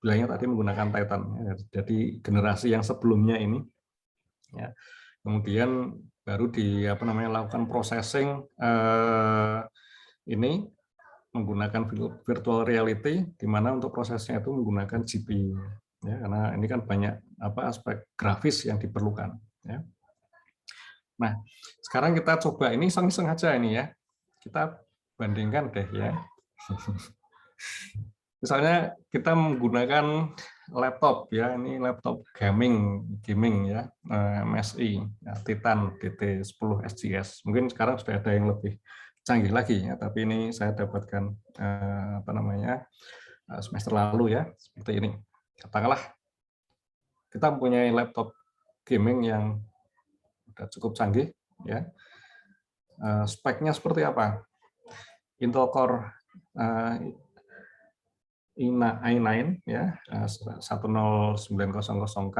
bilangnya tadi menggunakan Titan ya. Jadi generasi yang sebelumnya ini ya. Kemudian baru lakukan processing ini menggunakan virtual reality, di mana untuk prosesnya itu menggunakan GPU ya, karena ini kan banyak aspek grafis yang diperlukan ya. Nah, sekarang kita coba ini iseng-iseng aja ini ya. Kita bandingkan deh ya. Misalnya kita menggunakan laptop ya, ini laptop gaming ya, MSI ya, Titan DT10 SGS. Mungkin sekarang sudah ada yang lebih canggih lagi ya, tapi ini saya dapatkan apa namanya semester lalu ya, seperti ini. Katakanlah kita mempunyai laptop gaming yang sudah cukup canggih ya. Speknya seperti apa? Intel Core i9 ya, 10900K.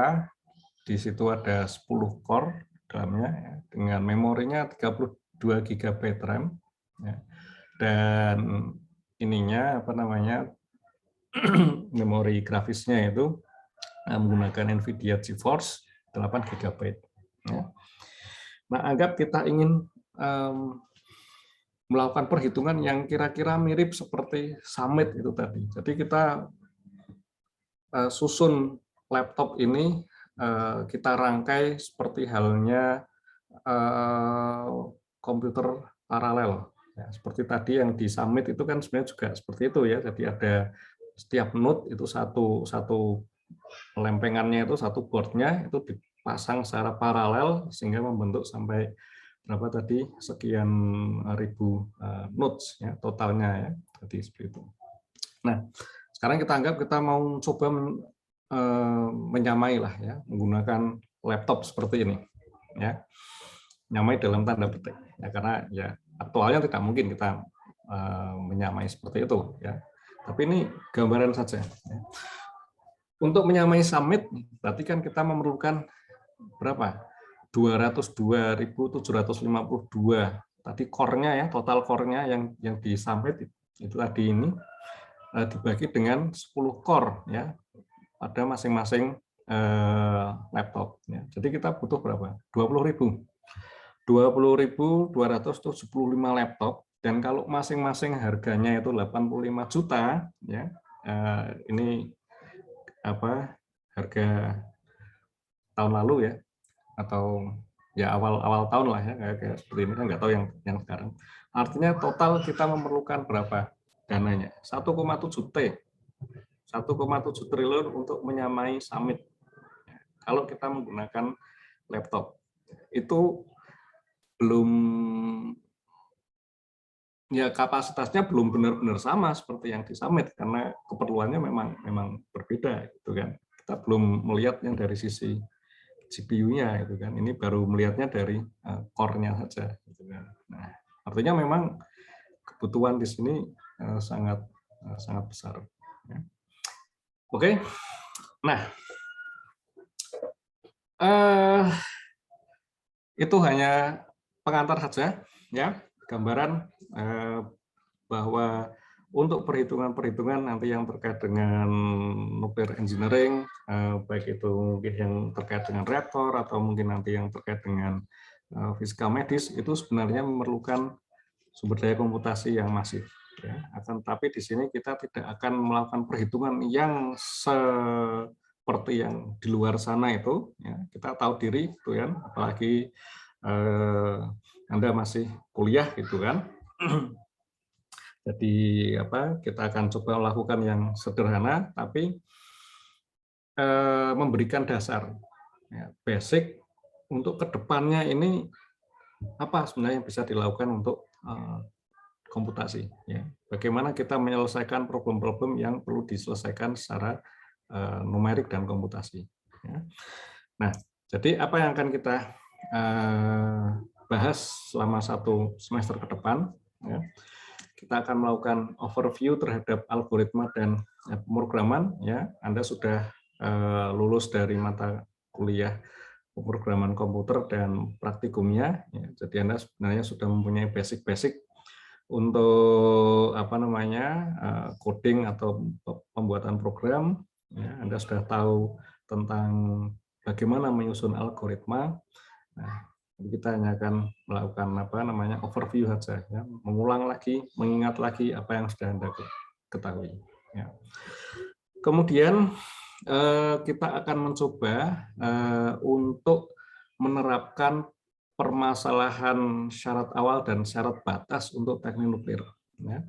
Di situ ada 10 core dalamnya ya, dengan memorinya 32 GB RAM ya. Dan ininya apa namanya? Memori grafisnya itu menggunakan Nvidia GeForce 8 GB ya. Nah, anggap kita ingin melakukan perhitungan yang kira-kira mirip seperti Summit itu tadi. Jadi kita susun laptop ini, kita rangkai seperti halnya komputer paralel. Ya, seperti tadi yang di Summit itu kan sebenarnya juga seperti itu ya. Jadi ada setiap node itu satu lempengannya itu satu boardnya itu dipasang secara paralel sehingga membentuk sampai berapa tadi sekian ribu nodes ya totalnya ya. Jadi seperti itu. Nah, sekarang kita anggap kita mau coba menyamai lah ya menggunakan laptop seperti ini ya. Nyamai dalam tanda petik ya, karena ya aktualnya tidak mungkin kita menyamai seperti itu ya. Tapi ini gambaran saja ya. Untuk menyamai Summit berarti kan kita memerlukan berapa? 202.752 tadi core-nya ya, total core-nya yang di Summit itu tadi ini dibagi dengan 10 core ya pada masing-masing laptop ya. Jadi kita butuh berapa? 20.000. 20.275 laptop, dan kalau masing-masing harganya itu 85 juta ya. Ini apa harga tahun lalu ya, atau ya awal tahun lah ya, kayak seperti ini kan, nggak tahu yang sekarang. Artinya total kita memerlukan berapa dananya? 1,7 triliun untuk menyamai Summit. Kalau kita menggunakan laptop itu belum ya, kapasitasnya belum benar-benar sama seperti yang di Summit karena keperluannya memang berbeda gitu kan. Kita belum melihat yang dari sisi CPU-nya itu kan. Ini baru melihatnya dari core-nya saja gitu kan. Nah, artinya memang kebutuhan di sini sangat besar. Oke. Nah, itu hanya pengantar saja ya, gambaran bahwa untuk perhitungan-perhitungan nanti yang terkait dengan nuclear engineering, baik itu mungkin yang terkait dengan reaktor atau mungkin nanti yang terkait dengan fisika medis, itu sebenarnya memerlukan sumber daya komputasi yang masif. Ya. Akan tetapi di sini kita tidak akan melakukan perhitungan yang seperti yang di luar sana itu. Ya. Kita tahu diri, gitu kan, apalagi Anda masih kuliah gitu kan. Jadi kita akan coba lakukan yang sederhana tapi memberikan dasar ya, basic untuk kedepannya ini apa sebenarnya yang bisa dilakukan untuk komputasi ya. Bagaimana kita menyelesaikan problem-problem yang perlu diselesaikan secara numerik dan komputasi ya. Nah, jadi apa yang akan kita bahas selama 1 semester ke depan ya. Kita akan melakukan overview terhadap algoritma dan pemrograman ya. Anda sudah lulus dari mata kuliah pemrograman komputer dan praktikumnya ya. Jadi Anda sebenarnya sudah mempunyai basic-basic untuk coding atau pembuatan program ya. Anda sudah tahu tentang bagaimana menyusun algoritma. Nah, kita hanya akan melakukan overview saja ya, mengulang lagi, mengingat lagi apa yang sudah Anda ketahui ya. Kemudian kita akan mencoba untuk menerapkan permasalahan syarat awal dan syarat batas untuk teknik nuklir ya.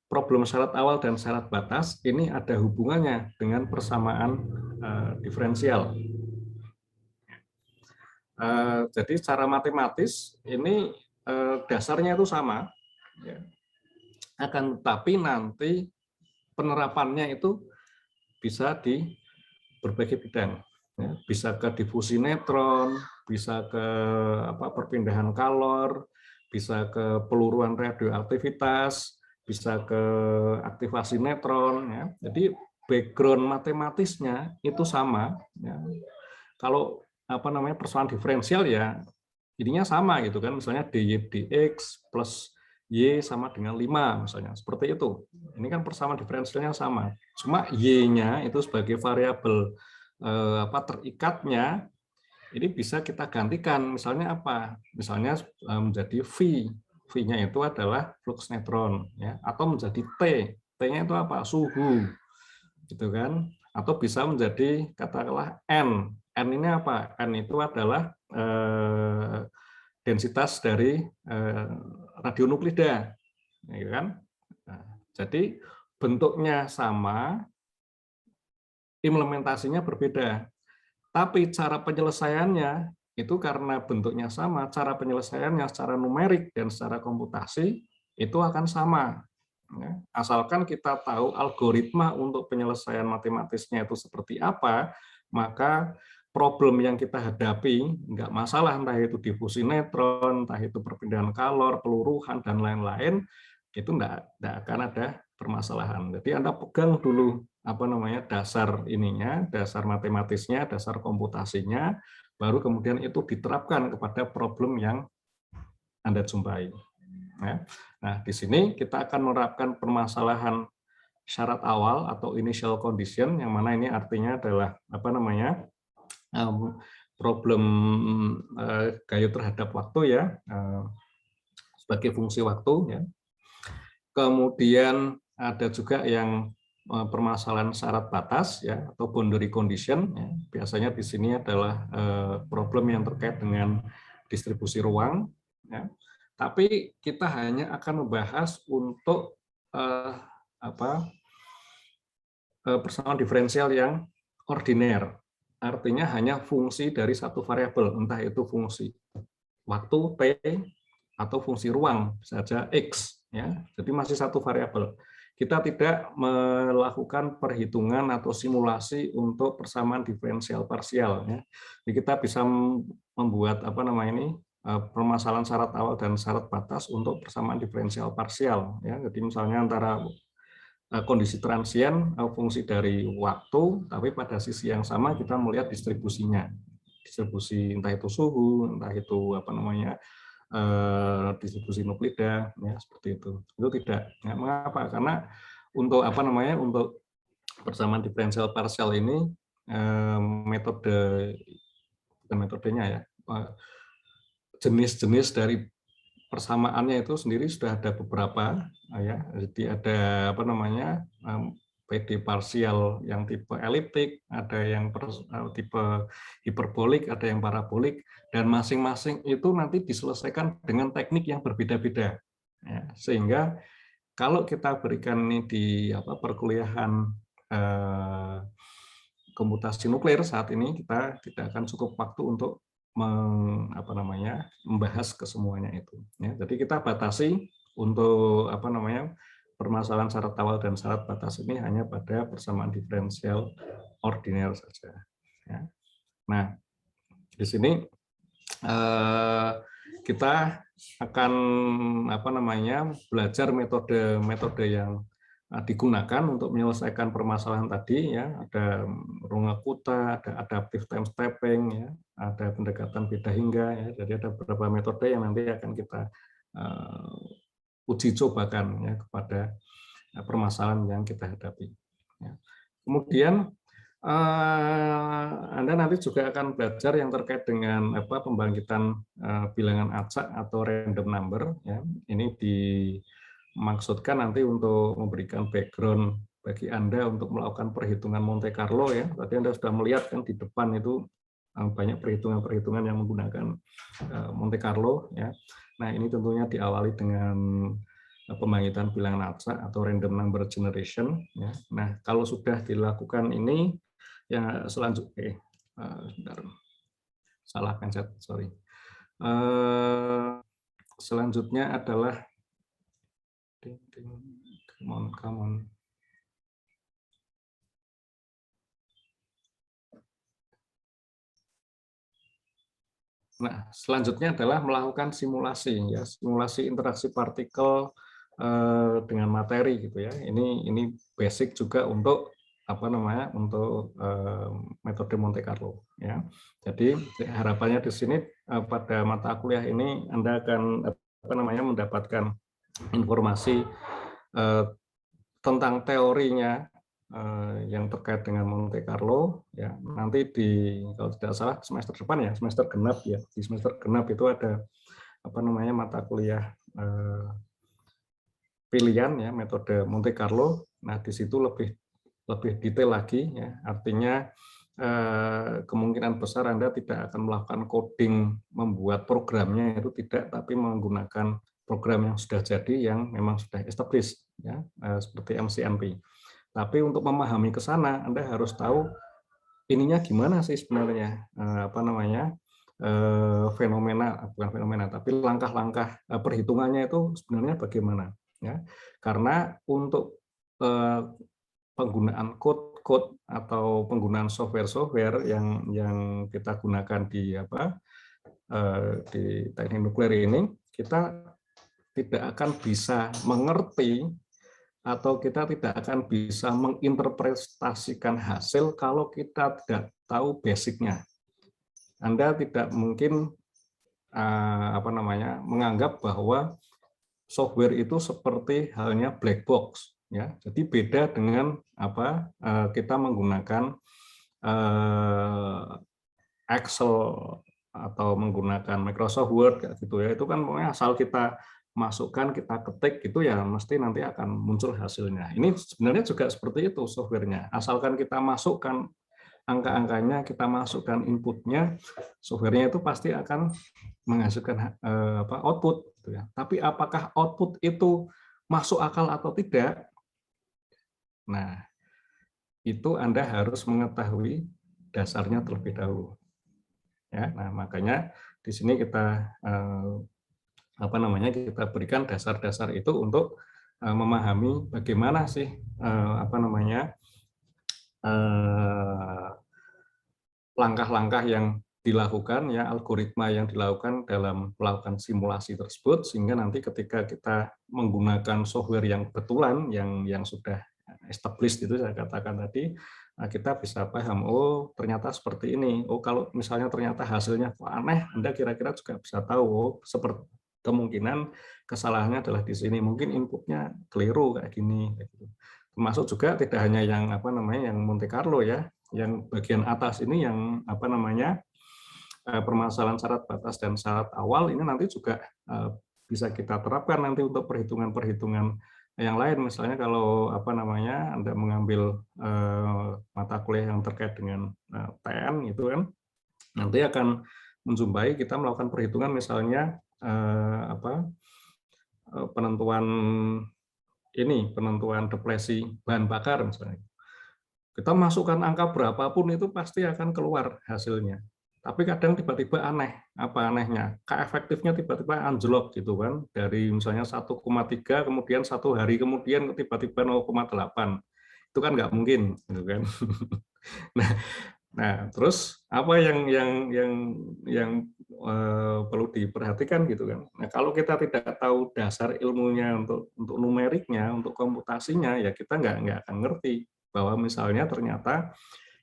problem syarat awal dan syarat batas ini ada hubungannya dengan persamaan diferensial. Jadi secara matematis ini dasarnya itu sama, ya. Akan tetapi nanti penerapannya itu bisa di berbagai bidang, ya. Bisa ke difusi neutron, bisa ke perpindahan kalor, bisa ke peluruan radioaktivitas, bisa ke aktivasi neutron, ya. Jadi background matematisnya itu sama, ya. Kalau persoalan diferensial ya jadinya sama gitu kan, misalnya dy dx plus y sama dengan 5 misalnya, seperti itu. Ini kan persamaan diferensialnya sama, cuma y-nya itu sebagai variabel terikatnya ini bisa kita gantikan, misalnya apa? Misalnya menjadi v, v-nya itu adalah flux neutron, ya, atau menjadi t, t-nya itu apa? Suhu, gitu kan? Atau bisa menjadi katakanlah n, n ini apa? N itu adalah densitas dari radionuklida, ya kan? Nah, jadi bentuknya sama, implementasinya berbeda. Tapi cara penyelesaiannya itu karena bentuknya sama, cara penyelesaiannya secara numerik dan secara komputasi itu akan sama. Ya. Asalkan kita tahu algoritma untuk penyelesaian matematisnya itu seperti apa, maka problem yang kita hadapi nggak masalah, entah itu difusi neutron, entah itu perpindahan kalor, peluruhan, dan lain-lain, itu nggak akan ada permasalahan. Jadi Anda pegang dulu dasar ininya, dasar matematisnya, dasar komputasinya, baru kemudian itu diterapkan kepada problem yang Anda jumpai. Ya. Nah, di sini kita akan menerapkan permasalahan syarat awal atau initial condition, yang mana ini artinya adalah problem gayo terhadap waktu, ya, sebagai fungsi waktu, ya. Kemudian ada juga yang permasalahan syarat batas, ya, atau boundary condition, ya. Biasanya di sini adalah problem yang terkait dengan distribusi ruang, ya. Tapi kita hanya akan membahas untuk persamaan diferensial yang ordiner, artinya hanya fungsi dari satu variabel, entah itu fungsi waktu t atau fungsi ruang saja x, ya. Jadi masih satu variabel. Kita tidak melakukan perhitungan atau simulasi untuk persamaan diferensial parsial, ya. Jadi kita bisa membuat permasalahan syarat awal dan syarat batas untuk persamaan diferensial parsial, ya. Jadi misalnya antara kondisi transien, fungsi dari waktu, tapi pada sisi yang sama kita melihat distribusinya, distribusi entah itu suhu, entah itu distribusi nuklida, ya, seperti itu tidak. Ya, mengapa? Karena untuk untuk persamaan diferensial parsial ini metodenya, ya, jenis-jenis dari persamaannya itu sendiri sudah ada beberapa, ya. Jadi ada PD parsial yang tipe eliptik, ada yang tipe hiperbolik, ada yang parabolik, dan masing-masing itu nanti diselesaikan dengan teknik yang berbeda-beda, ya. Sehingga kalau kita berikan ini di perkuliahan komputasi nuklir saat ini, kita tidak akan cukup waktu untuk membahas kesemuanya itu, ya. Jadi kita batasi untuk permasalahan syarat awal dan syarat batas ini hanya pada persamaan diferensial ordiner saja, ya. Nah, di sini kita akan belajar metode yang digunakan untuk menyelesaikan permasalahan tadi, ya. Ada Runge-Kutta, ada adaptive time stepping, ya, ada pendekatan beda hingga, ya. Jadi ada beberapa metode yang nanti akan kita uji cobakan, ya, kepada permasalahan yang kita hadapi, ya. Kemudian Anda nanti juga akan belajar yang terkait dengan pembangkitan bilangan acak atau random number, ya. Ini dimaksudkan nanti untuk memberikan background bagi Anda untuk melakukan perhitungan Monte Carlo, ya. Tadi Anda sudah melihat kan di depan itu banyak perhitungan-perhitungan yang menggunakan Monte Carlo, ya. Nah, ini tentunya diawali dengan pembangkitan bilangan acak atau random number generation. Ya. Nah, kalau sudah dilakukan ini, ya selanjutnya, bentar, salah pencet, sorry. Selanjutnya adalah, come on. Nah, selanjutnya adalah melakukan simulasi, ya, simulasi interaksi partikel dengan materi, gitu ya. Ini basic juga untuk apa namanya, untuk metode Monte Carlo, ya. Jadi harapannya di sini pada mata kuliah ini Anda akan apa namanya mendapatkan informasi tentang teorinya yang terkait dengan Monte Carlo, ya. Nanti kalau tidak salah semester depan, ya, semester genap, ya, di semester genap itu ada apa namanya mata kuliah pilihan, ya, metode Monte Carlo. Nah, di situ lebih detail lagi, ya. Artinya kemungkinan besar Anda tidak akan melakukan coding membuat programnya, itu tidak, tapi menggunakan program yang sudah jadi, yang memang sudah established, ya, seperti MCMP. Tapi untuk memahami ke sana, Anda harus tahu ininya gimana sih sebenarnya, apa namanya, bukan fenomena, tapi langkah-langkah perhitungannya itu sebenarnya bagaimana, ya. Karena untuk penggunaan code atau penggunaan software yang kita gunakan di teknik nuklir ini, kita tidak akan bisa mengerti atau kita tidak akan bisa menginterpretasikan hasil kalau kita tidak tahu basicnya. Anda tidak mungkin apa namanya menganggap bahwa software itu seperti halnya black box, ya. Jadi beda dengan apa kita menggunakan Excel atau menggunakan Microsoft Word, gitu ya. Itu kan pokoknya asal kita masukkan, kita ketik, gitu ya, mesti nanti akan muncul hasilnya. Ini sebenarnya juga seperti itu softwarenya. Asalkan kita masukkan angka-angkanya, kita masukkan inputnya, softwarenya itu pasti akan menghasilkan output, gitu ya. Tapi apakah output itu masuk akal atau tidak? Nah, itu Anda harus mengetahui dasarnya terlebih dahulu. Ya, nah makanya di sini kita apa namanya kita berikan dasar-dasar itu untuk memahami bagaimana sih apa namanya langkah-langkah yang dilakukan, ya, algoritma yang dilakukan dalam melakukan simulasi tersebut, sehingga nanti ketika kita menggunakan software yang betulan yang sudah established itu saya katakan tadi, kita bisa paham, oh ternyata seperti ini, oh kalau misalnya ternyata hasilnya kok aneh, Anda kira-kira juga bisa tahu, oh seperti kemungkinan kesalahannya adalah di sini, mungkin inputnya keliru kayak gini, kayak gitu. Termasuk juga tidak hanya yang apa namanya yang Monte Carlo, ya, yang bagian atas ini yang apa namanya permasalahan syarat batas dan syarat awal ini nanti juga bisa kita terapkan nanti untuk perhitungan-perhitungan yang lain. Misalnya kalau apa namanya Anda mengambil mata kuliah yang terkait dengan TN itu kan nanti akan menjumpai kita melakukan perhitungan misalnya penentuan depresi bahan bakar misalnya. Kita masukkan angka berapapun itu pasti akan keluar hasilnya. Tapi kadang tiba-tiba aneh. Apa anehnya? K-efektifnya tiba-tiba anjlok gitu kan. Dari misalnya 1,3 kemudian 1 hari kemudian tiba-tiba 0,8. Itu kan nggak mungkin gitu kan. Nah, terus apa yang perlu diperhatikan gitu kan. Nah, kalau kita tidak tahu dasar ilmunya untuk numeriknya, untuk komputasinya, ya kita nggak akan ngerti bahwa misalnya ternyata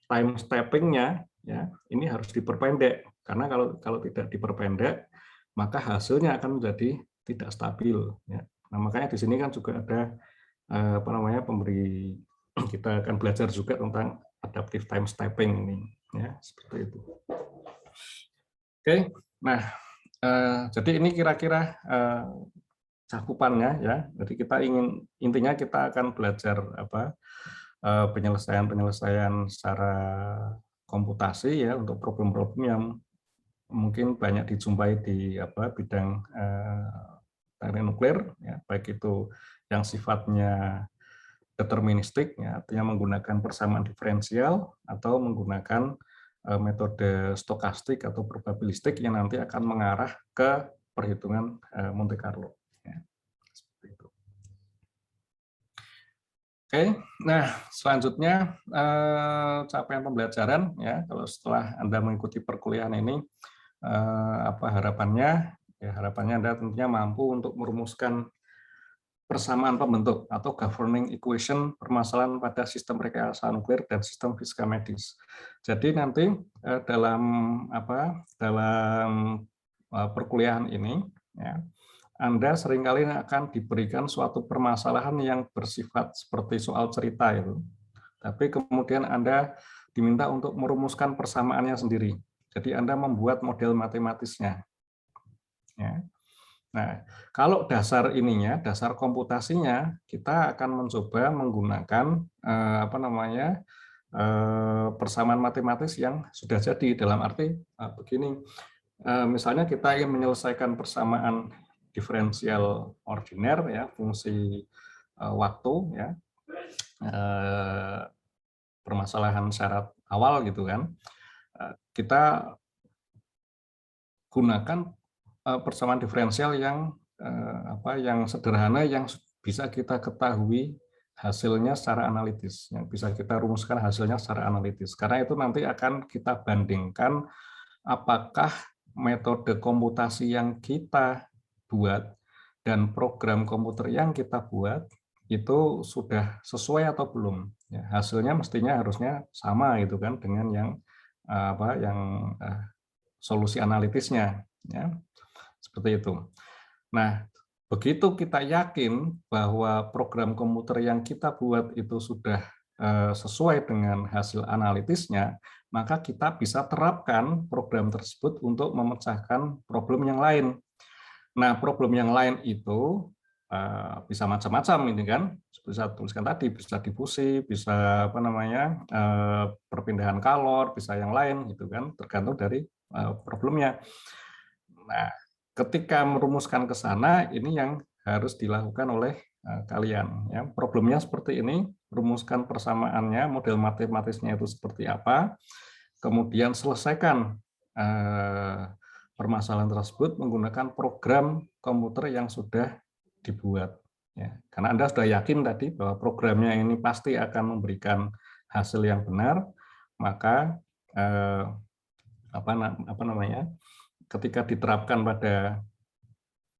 time stepping-nya ya ini harus diperpendek karena kalau tidak diperpendek maka hasilnya akan menjadi tidak stabil, ya. Nah, makanya di sini kan juga ada apa namanya kita akan belajar juga tentang adaptive time stepping ini, ya, seperti itu. Oke, nah jadi ini kira-kira cakupannya, ya. Jadi intinya kita akan belajar penyelesaian secara komputasi, ya, untuk problem-problem yang mungkin banyak dijumpai di bidang teknik nuklir, ya, baik itu yang sifatnya deterministik, ya, artinya menggunakan persamaan diferensial atau menggunakan metode stokastik atau probabilistik yang nanti akan mengarah ke perhitungan Monte Carlo. Ya, seperti itu. Oke, nah selanjutnya capaian pembelajaran, ya, kalau setelah Anda mengikuti perkuliahan ini, apa harapannya? Ya, harapannya Anda tentunya mampu untuk merumuskan persamaan pembentuk atau governing equation permasalahan pada sistem rekayasa nuklir dan sistem fisika medis. Jadi nanti dalam perkuliahan ini, ya, Anda seringkali akan diberikan suatu permasalahan yang bersifat seperti soal cerita itu. Tapi kemudian Anda diminta untuk merumuskan persamaannya sendiri. Jadi Anda membuat model matematisnya. Ya. Nah, kalau dasar ininya, dasar komputasinya, kita akan mencoba menggunakan persamaan matematis yang sudah jadi. Dalam arti begini, misalnya kita ingin menyelesaikan persamaan diferensial ordiner, ya, fungsi waktu, ya, permasalahan syarat awal gitu kan, kita gunakan persamaan diferensial yang sederhana, yang bisa kita ketahui hasilnya secara analitis, yang bisa kita rumuskan hasilnya secara analitis. Karena itu nanti akan kita bandingkan apakah metode komputasi yang kita buat dan program komputer yang kita buat itu sudah sesuai atau belum. Ya, hasilnya mestinya harusnya sama gitu kan dengan yang solusi analitisnya, ya. Seperti itu. Nah, begitu kita yakin bahwa program komputer yang kita buat itu sudah sesuai dengan hasil analitisnya, maka kita bisa terapkan program tersebut untuk memecahkan problem yang lain. Nah, problem yang lain itu bisa macam-macam ini kan, bisa tuliskan tadi, bisa difusi, bisa perpindahan kalor, bisa yang lain gitu kan, tergantung dari problemnya. Nah, ketika merumuskan ke sana, ini yang harus dilakukan oleh kalian. Ya. Problemnya seperti ini, rumuskan persamaannya, model matematisnya itu seperti apa, kemudian selesaikan permasalahan tersebut menggunakan program komputer yang sudah dibuat. Ya. Karena Anda sudah yakin tadi bahwa programnya ini pasti akan memberikan hasil yang benar, maka ketika diterapkan pada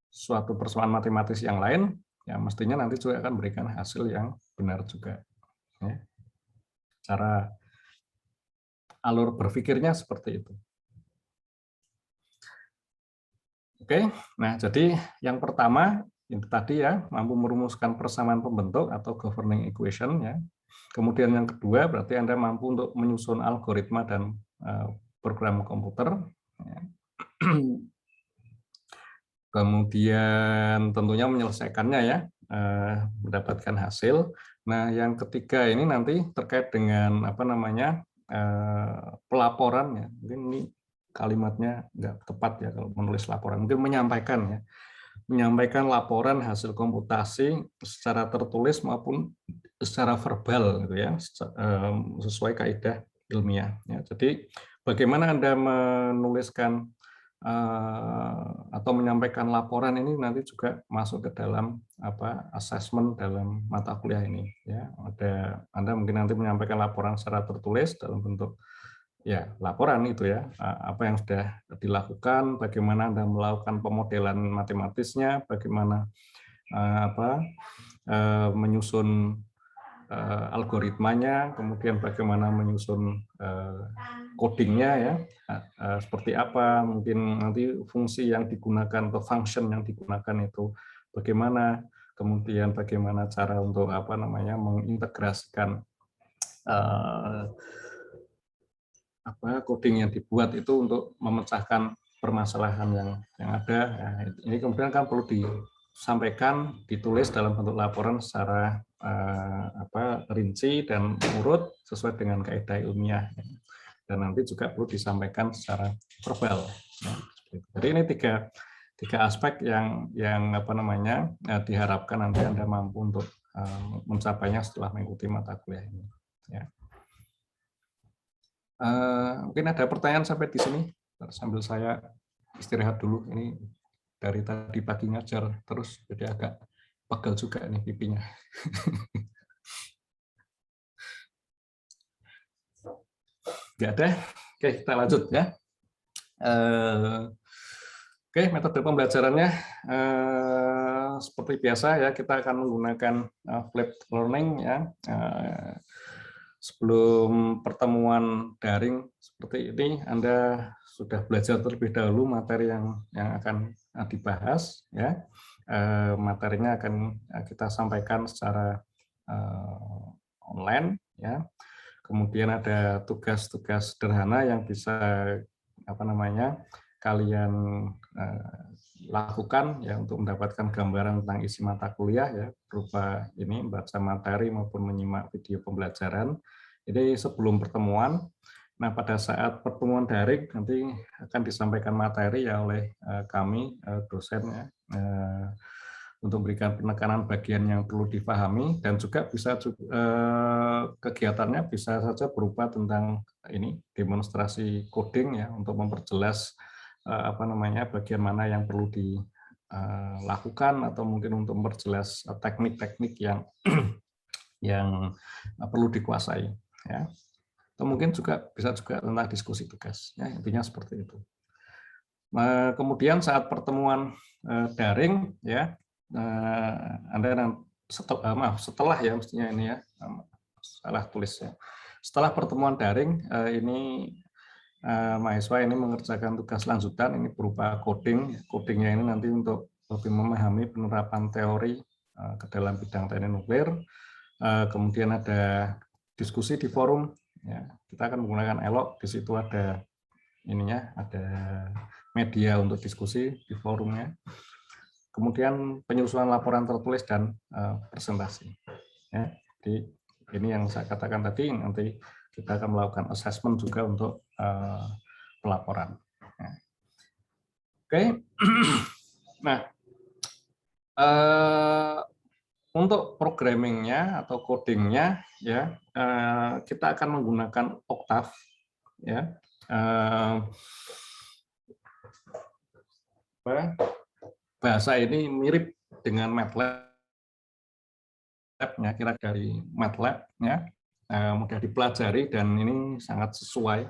suatu persamaan matematis yang lain, ya mestinya nanti juga akan memberikan hasil yang benar juga. Ya. Cara alur berpikirnya seperti itu. Oke, nah jadi yang pertama itu tadi ya, mampu merumuskan persamaan pembentuk atau governing equation, ya. Kemudian yang kedua berarti Anda mampu untuk menyusun algoritma dan program komputer. Ya. Kemudian tentunya menyelesaikannya, ya, mendapatkan hasil. Nah, yang ketiga ini nanti terkait dengan pelaporan, ya. Mungkin ini kalimatnya nggak tepat ya kalau menulis laporan. Mungkin menyampaikan, ya, menyampaikan laporan hasil komputasi secara tertulis maupun secara verbal, gitu ya, sesuai kaidah ilmiah. Ya. Jadi bagaimana Anda menuliskan atau menyampaikan laporan ini nanti juga masuk ke dalam asesmen dalam mata kuliah ini, ya. Anda mungkin nanti menyampaikan laporan secara tertulis dalam bentuk ya laporan itu, ya, apa yang sudah dilakukan, bagaimana Anda melakukan pemodelan matematisnya, bagaimana menyusun algoritmanya, kemudian bagaimana menyusun codingnya, ya, seperti apa, mungkin nanti fungsi yang digunakan atau function yang digunakan itu bagaimana, kemudian bagaimana cara untuk mengintegrasikan coding yang dibuat itu untuk memecahkan permasalahan yang ada. Nah, ini kemudian kan perlu disampaikan, ditulis dalam bentuk laporan secara rinci dan urut sesuai dengan kaidah ilmiah, dan nanti juga perlu disampaikan secara verbal. Jadi ini tiga aspek yang apa namanya diharapkan nanti Anda mampu untuk mencapainya setelah mengikuti mata kuliah ini. Ya. Mungkin ada pertanyaan sampai di sini sambil saya istirahat dulu. Ini dari tadi pagi ngajar terus jadi agak pegel juga nih pipinya. Nggak ada? Oke, kita lanjut ya. Oke, metode pembelajarannya seperti biasa ya, kita akan menggunakan flipped learning ya. Sebelum pertemuan daring seperti ini, Anda sudah belajar terlebih dahulu materi yang akan dibahas ya. Materinya akan kita sampaikan secara online ya. Kemudian ada tugas-tugas sederhana yang bisa apa namanya kalian lakukan ya untuk mendapatkan gambaran tentang isi mata kuliah ya, berupa ini membaca materi maupun menyimak video pembelajaran. Jadi sebelum pertemuan, nah pada saat pertemuan daring nanti akan disampaikan materi ya oleh kami dosen ya, untuk memberikan penekanan bagian yang perlu dipahami, dan juga bisa kegiatannya bisa saja berupa tentang ini demonstrasi coding ya, untuk memperjelas apa namanya bagian mana yang perlu dilakukan, atau mungkin untuk memperjelas teknik-teknik yang yang perlu dikuasai ya. Atau mungkin juga bisa juga tentang diskusi tugas ya, intinya seperti itu. Kemudian saat pertemuan daring ya, Anda setelah ya mestinya ini ya, salah tulis ya. Setelah pertemuan daring ini mahasiswa ini mengerjakan tugas lanjutan, ini berupa coding. Codingnya ini nanti untuk lebih memahami penerapan teori ke dalam bidang teknik nuklir. Kemudian ada diskusi di forum. Ya, kita akan menggunakan Elok. Di situ ada ininya, ada media untuk diskusi di forumnya. Kemudian penyusunan laporan tertulis dan presentasi. Ya, jadi ini yang saya katakan tadi, nanti kita akan melakukan assessment juga untuk pelaporan. Ya. Oke, nah untuk programmingnya atau codingnya ya, kita akan menggunakan Octave ya. Bahasa ini mirip dengan MATLAB ya, kira dari MATLAB ya, mudah dipelajari dan ini sangat sesuai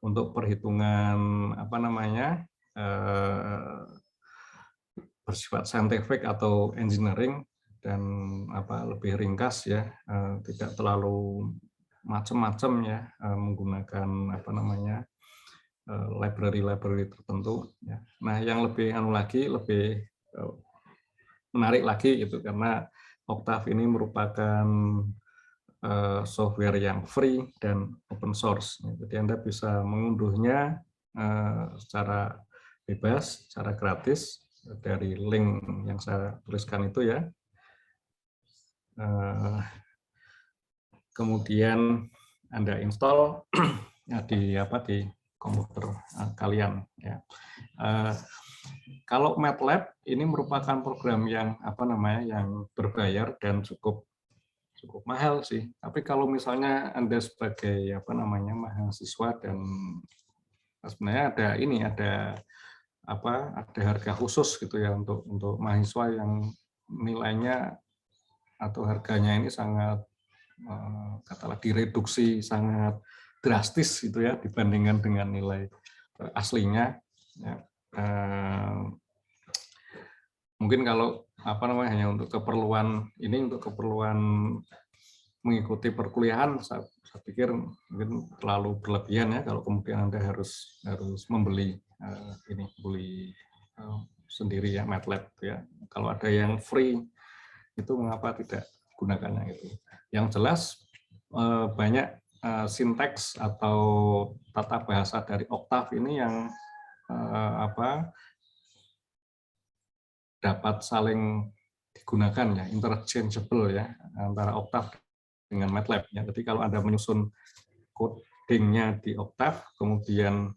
untuk perhitungan apa namanya bersifat saintifik atau engineering, dan apa lebih ringkas ya, tidak terlalu macam-macam ya, menggunakan apa namanya library tertentu ya. Nah, yang lebih lebih menarik lagi itu karena Octave ini merupakan software yang free dan open source. Jadi Anda bisa mengunduhnya secara bebas, secara gratis dari link yang saya tuliskan itu ya. Kemudian Anda install di komputer kalian ya. Kalau MATLAB ini merupakan program yang apa namanya yang berbayar dan cukup mahal sih. Tapi kalau misalnya Anda sebagai apa namanya mahasiswa dan sebenarnya ada harga khusus gitu ya untuk mahasiswa yang nilainya atau harganya ini sangat katakanlah direduksi sangat drastis gitu ya dibandingkan dengan nilai aslinya ya. Mungkin kalau apa namanya hanya untuk keperluan mengikuti perkuliahan, saya pikir mungkin terlalu berlebihan ya kalau kemudian Anda harus membeli sendiri ya MATLAB ya. Kalau ada yang free itu mengapa tidak gunakannya itu. Yang jelas banyak sinteks atau tata bahasa dari Octave ini yang dapat saling digunakan ya, interchangeable ya antara Octave dengan MATLAB ya. Jadi kalau Anda menyusun codingnya di Octave kemudian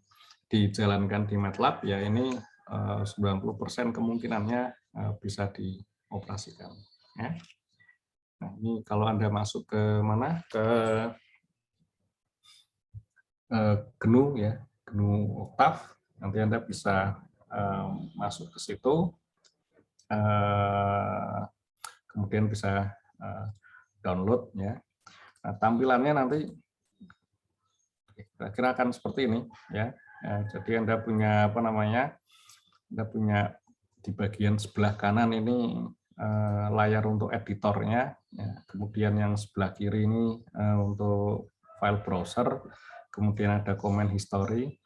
dijalankan di MATLAB ya, ini 90% kemungkinannya bisa dioperasikan. Ya. Nah, ini kalau Anda masuk ke mana? Ke GNU ya, GNU Octave, nanti Anda bisa masuk ke situ, kemudian bisa download ya. Nah, tampilannya nanti kira-kira akan seperti ini ya. Jadi Anda punya apa namanya? Anda punya di bagian sebelah kanan ini layar untuk editornya, ya. Kemudian yang sebelah kiri ini untuk file browser, kemudian ada comment history,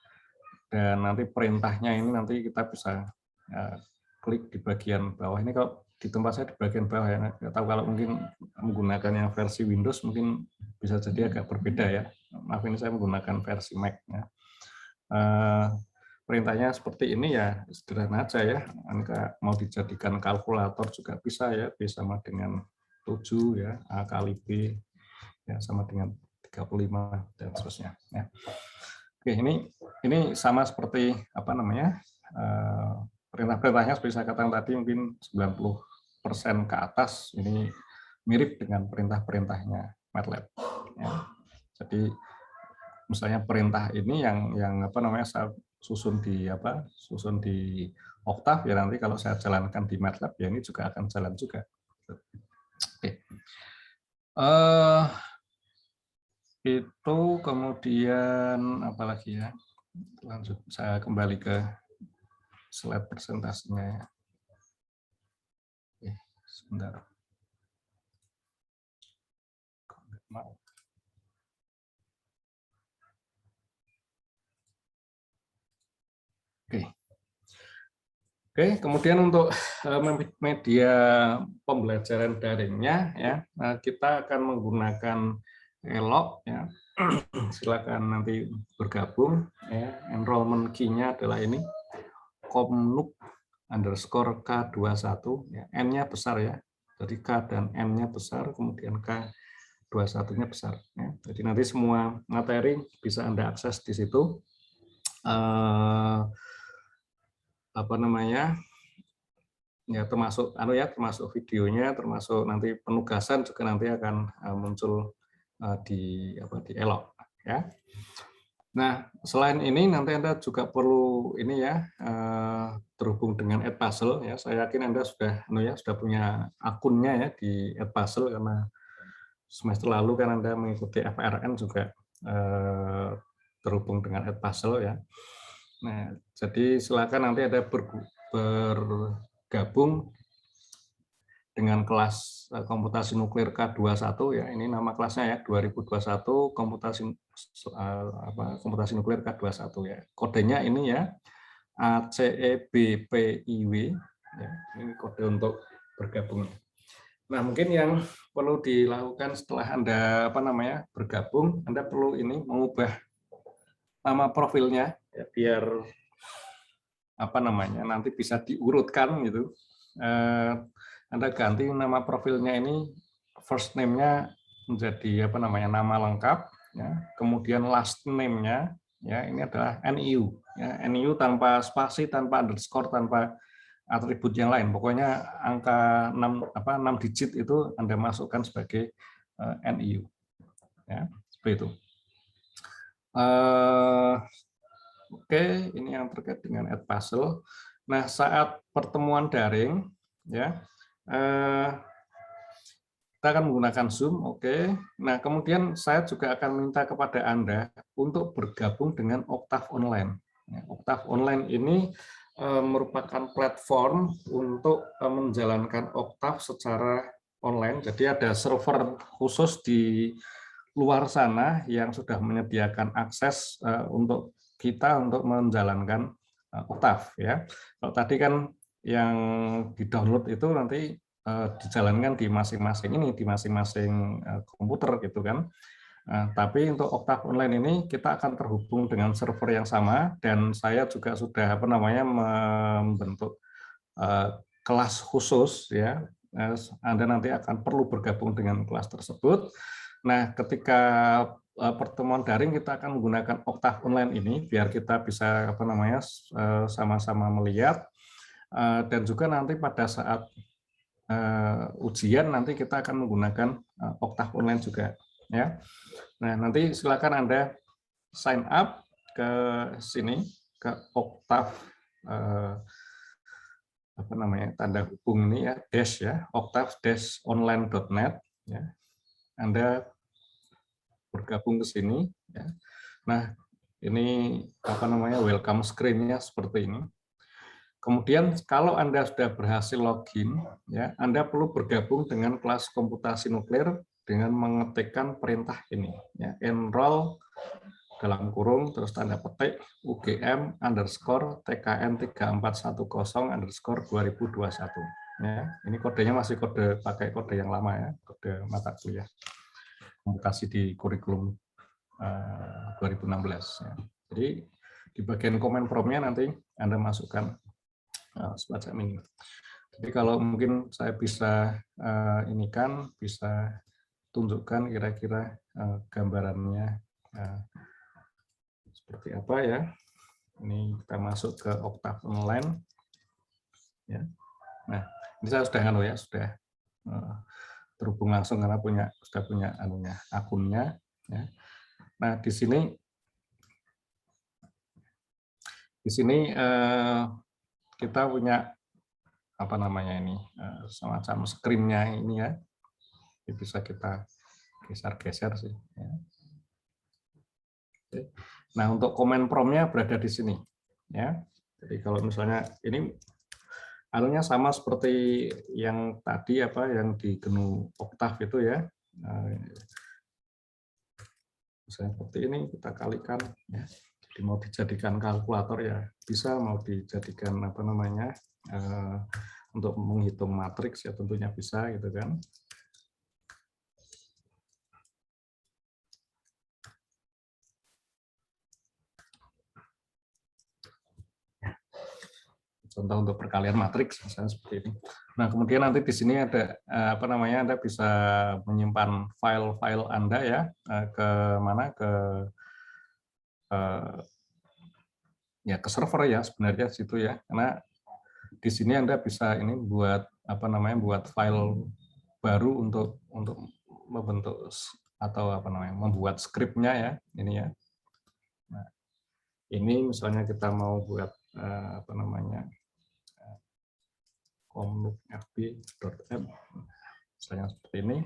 dan nanti perintahnya ini nanti kita bisa klik di bagian bawah. Ini kalau di tempat saya di bagian bawah ya, nggak tahu kalau mungkin menggunakan yang versi Windows mungkin bisa jadi agak berbeda ya. Maaf, ini saya menggunakan versi Mac ya. Perintahnya seperti ini ya, sederhana aja ya. Angka mau dijadikan kalkulator juga bisa ya, B sama dengan 7 ya, A kali B ya sama dengan 35 dan seterusnya ya. Oke, ini sama seperti apa namanya? Perintah-perintahnya seperti saya katakan tadi mungkin 90% ke atas ini mirip dengan perintah-perintahnya MATLAB ya. Jadi misalnya perintah ini yang apa namanya saya susun di Octave ya, nanti kalau saya jalankan di MATLAB ya ini juga akan jalan juga. Oke. Itu kemudian apalagi ya, lanjut saya kembali ke slide presentasinya ya. Oke, sebentar. Mau. Oke. Oke, kemudian untuk media pembelajaran daringnya ya, kita akan menggunakan Elok ya. Silakan nanti bergabung ya. Enrollment key-nya adalah ini komnuk_K21 ya. N-nya besar ya. Jadi K dan N-nya besar, kemudian K21-nya besar ya. Jadi nanti semua materi bisa Anda akses di situ. Apa namanya? Ya termasuk termasuk videonya, termasuk nanti penugasan juga nanti akan muncul di Elok ya. Nah, selain ini nanti Anda juga perlu ini ya, terhubung dengan Edpuzzle ya. Saya yakin Anda sudah punya akunnya ya di Edpuzzle, karena semester lalu kan Anda mengikuti FRN juga terhubung dengan Edpuzzle ya. Nah, jadi silakan nanti Anda bergabung dengan kelas komputasi nuklir K21 ya. Ini nama kelasnya ya, 2021 komputasi nuklir K21 ya. Kodenya ini ya, ACEBPIW ya. Ini kode untuk bergabung. Nah, mungkin yang perlu dilakukan setelah Anda bergabung, Anda perlu ini mengubah nama profilnya ya, biar nanti bisa diurutkan gitu. Anda ganti nama profilnya ini, first name-nya menjadi nama lengkap ya. Kemudian last name-nya ya ini adalah NIU ya. NIU tanpa spasi, tanpa underscore, tanpa atribut yang lain. Pokoknya angka 6 digit itu Anda masukkan sebagai NIU ya, seperti itu. Oke, ini yang terkait dengan Edpuzzle. Nah, saat pertemuan daring, ya, kita akan menggunakan Zoom. Oke. Nah, kemudian saya juga akan minta kepada Anda untuk bergabung dengan Octave Online. Octave Online ini merupakan platform untuk menjalankan Octave secara online. Jadi ada server khusus di luar sana yang sudah menyediakan akses untuk kita untuk menjalankan Octave ya. Kalau tadi kan yang di-download itu nanti dijalankan di masing-masing komputer gitu kan. Tapi untuk Octave Online ini kita akan terhubung dengan server yang sama, dan saya juga sudah membentuk kelas khusus ya. Anda nanti akan perlu bergabung dengan kelas tersebut. Nah, ketika pertemuan daring kita akan menggunakan Octave Online ini biar kita bisa sama-sama melihat, dan juga nanti pada saat ujian nanti kita akan menggunakan Octave Online juga, ya. Nah, nanti silakan Anda sign up ke sini, ke Octave tanda hubung ini ya, dash ya, octave-online.net ya. Anda bergabung ke sini ya. Nah, ini welcome screen-nya seperti ini. Kemudian kalau Anda sudah berhasil login ya, Anda perlu bergabung dengan kelas komputasi nuklir dengan mengetikkan perintah ini ya, enroll dalam kurung terus tanda petik UGM_TKN3410_2021 ya. Ini kodenya masih pakai kode yang lama ya, kode mata kuliah komputasi di kurikulum 2016 ya. Jadi di bagian komen prompt-nya nanti Anda masukkan semacam ini. Jadi kalau mungkin saya bisa bisa tunjukkan kira-kira gambarannya seperti apa ya. Ini kita masuk ke Octave Online ya. Nah, ini saya sudah terhubung langsung karena sudah punya akunnya ya. Nah, di sini kita punya semacam screen-nya ini ya. Ini bisa kita geser-geser sih ya. Nah, untuk komen prompt-nya berada di sini ya. Jadi kalau misalnya ini sama seperti yang tadi yang di GNU Octave itu ya. Misalnya seperti ini kita kalikan ya. Jadi mau dijadikan kalkulator ya bisa, mau dijadikan untuk menghitung matriks ya tentunya bisa gitu kan. Contoh untuk perkalian matriks misalnya seperti ini. Nah, kemudian nanti di sini ada Anda bisa menyimpan file-file Anda ya ke server ya sebenarnya situ ya. Karena di sini Anda bisa buat buat file baru untuk membentuk atau membuat skripnya ya ini ya. Nah, ini misalnya kita mau buat komnukfb.m misalnya seperti ini.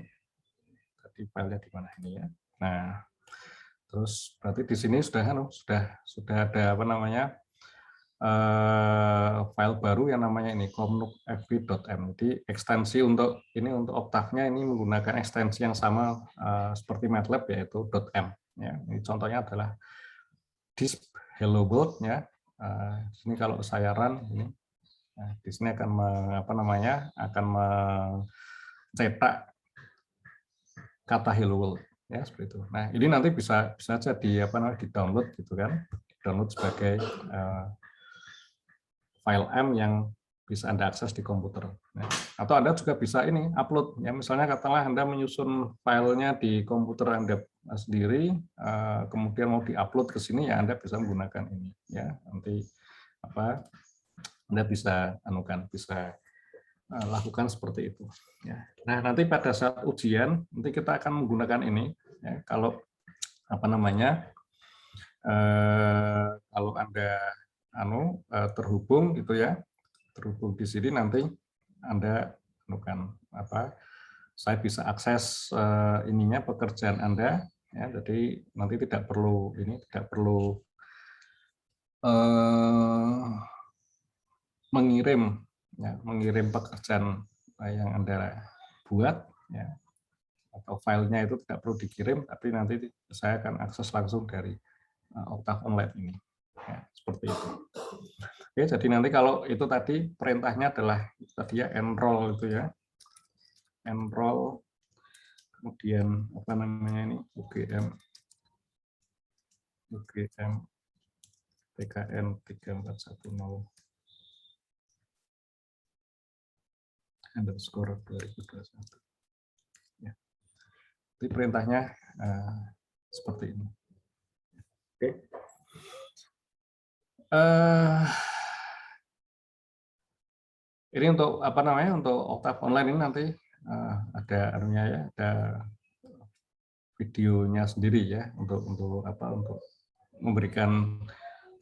Tadi filenya di mana ini ya. Nah, terus berarti di sini sudah ada file baru yang namanya ini komnukfb.m. Jadi ekstensi untuk Octave-nya ini menggunakan ekstensi yang sama seperti MATLAB yaitu .m ya. Ini contohnya adalah disk hello world ya. Sini kalau saya run ini, nah, di sini akan akan mencetak kata hello world ya seperti itu. Nah, ini nanti bisa saja di-download gitu kan. Download sebagai file M yang bisa Anda akses di komputer. Nah, atau Anda juga bisa upload ya, misalnya katakanlah Anda menyusun filenya di komputer Anda sendiri, kemudian mau diupload ke sini ya Anda bisa menggunakan ini ya. Nanti Anda bisa lakukan seperti itu ya. Nah, nanti pada saat ujian nanti kita akan menggunakan ini ya. Kalau kalau Anda terhubung gitu ya, terhubung di sini nanti Anda saya bisa akses pekerjaan Anda ya. Jadi nanti tidak perlu mengirim pekerjaan yang Anda buat ya, atau filenya itu tidak perlu dikirim, tapi nanti saya akan akses langsung dari Octave Online ini ya, seperti itu. Oke, jadi nanti kalau itu tadi perintahnya adalah tadi ya enroll itu ya, enroll, kemudian UGM TKN 3410 _2021 ya. Jadi perintahnya seperti ini. Oke. Ini untuk apa namanya, untuk Oktav online ini nanti ada anunya ya, ada videonya sendiri ya untuk memberikan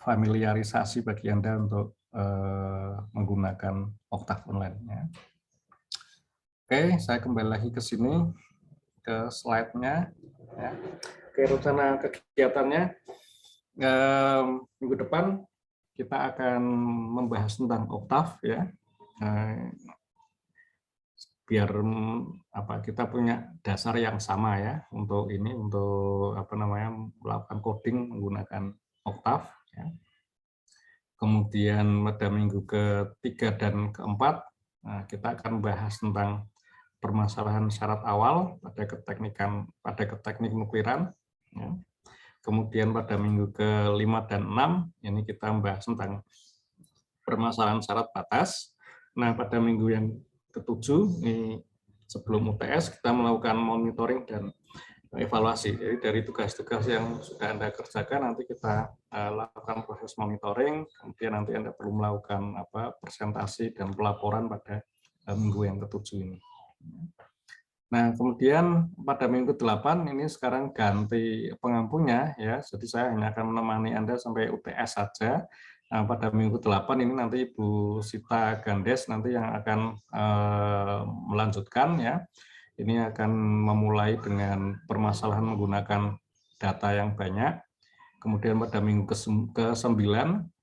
familiarisasi bagi Anda untuk menggunakan Oktav online ya. Oke, saya kembali lagi ke sini ke slide-nya ya. Oke, rencana kegiatannya minggu depan kita akan membahas tentang Oktav ya. Biar kita punya dasar yang sama ya untuk melakukan coding menggunakan Oktav ya. Kemudian pada minggu ketiga dan keempat kita akan bahas tentang permasalahan syarat awal pada keteknik nukliran ya. Kemudian pada minggu ke-5 dan 6 ini kita membahas tentang permasalahan syarat batas. Nah, pada minggu yang ke-7 ini sebelum UTS kita melakukan monitoring dan evaluasi. Jadi dari tugas-tugas yang sudah Anda kerjakan nanti kita lakukan proses monitoring, kemudian nanti Anda perlu melakukan presentasi dan pelaporan pada minggu yang ke-7 ini. Nah, kemudian pada minggu 8 ini sekarang ganti pengampunya ya. Jadi saya hanya akan menemani Anda sampai UTS saja. Nah, pada minggu 8 ini nanti Ibu Sita Gandes nanti yang akan melanjutkan ya. Ini akan memulai dengan permasalahan menggunakan data yang banyak. Kemudian pada minggu ke-9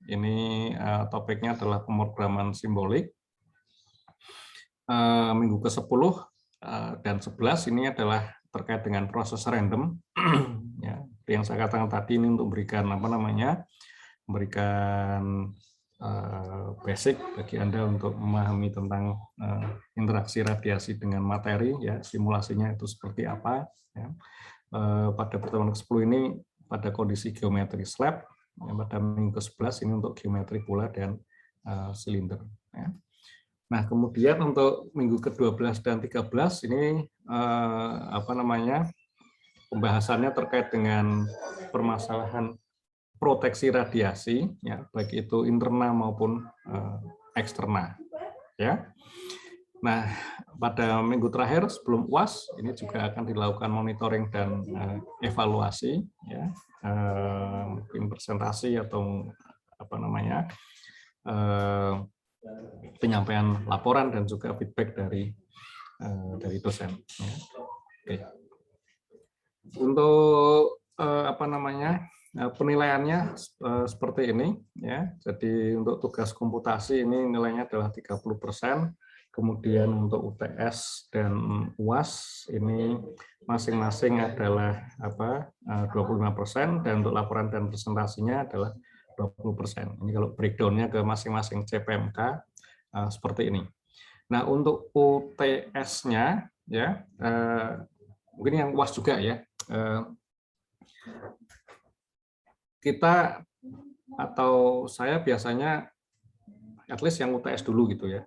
ini topiknya adalah pemrograman simbolik. Minggu ke-10 dan 11 ini adalah terkait dengan proses random. Ya, yang saya katakan tadi ini untuk memberikan basic bagi Anda untuk memahami tentang interaksi radiasi dengan materi, ya simulasinya itu seperti apa. Ya. Pada pertemuan ke-10 ini pada kondisi geometri slab, ya, pada minggu ke-11 ini untuk geometri bola dan silinder. Ya. Nah, kemudian untuk minggu ke-12 dan 13 ini pembahasannya terkait dengan permasalahan proteksi radiasi ya, baik itu internal maupun eksternal ya. Nah, pada minggu terakhir sebelum UAS ini juga akan dilakukan monitoring dan evaluasi ya. Mungkin presentasi atau penyampaian laporan dan juga feedback dari dosen. Ya. Oke. Untuk penilaiannya seperti ini ya. Jadi untuk tugas komputasi ini nilainya adalah 30%. Kemudian untuk UTS dan UAS ini masing-masing adalah 25% dan untuk laporan dan presentasinya adalah 20%. Ini kalau breakdown-nya ke masing-masing CPMK seperti ini. Nah, untuk UTS-nya ya mungkin yang UAS juga ya. Kita atau saya biasanya at least yang UTS dulu gitu ya.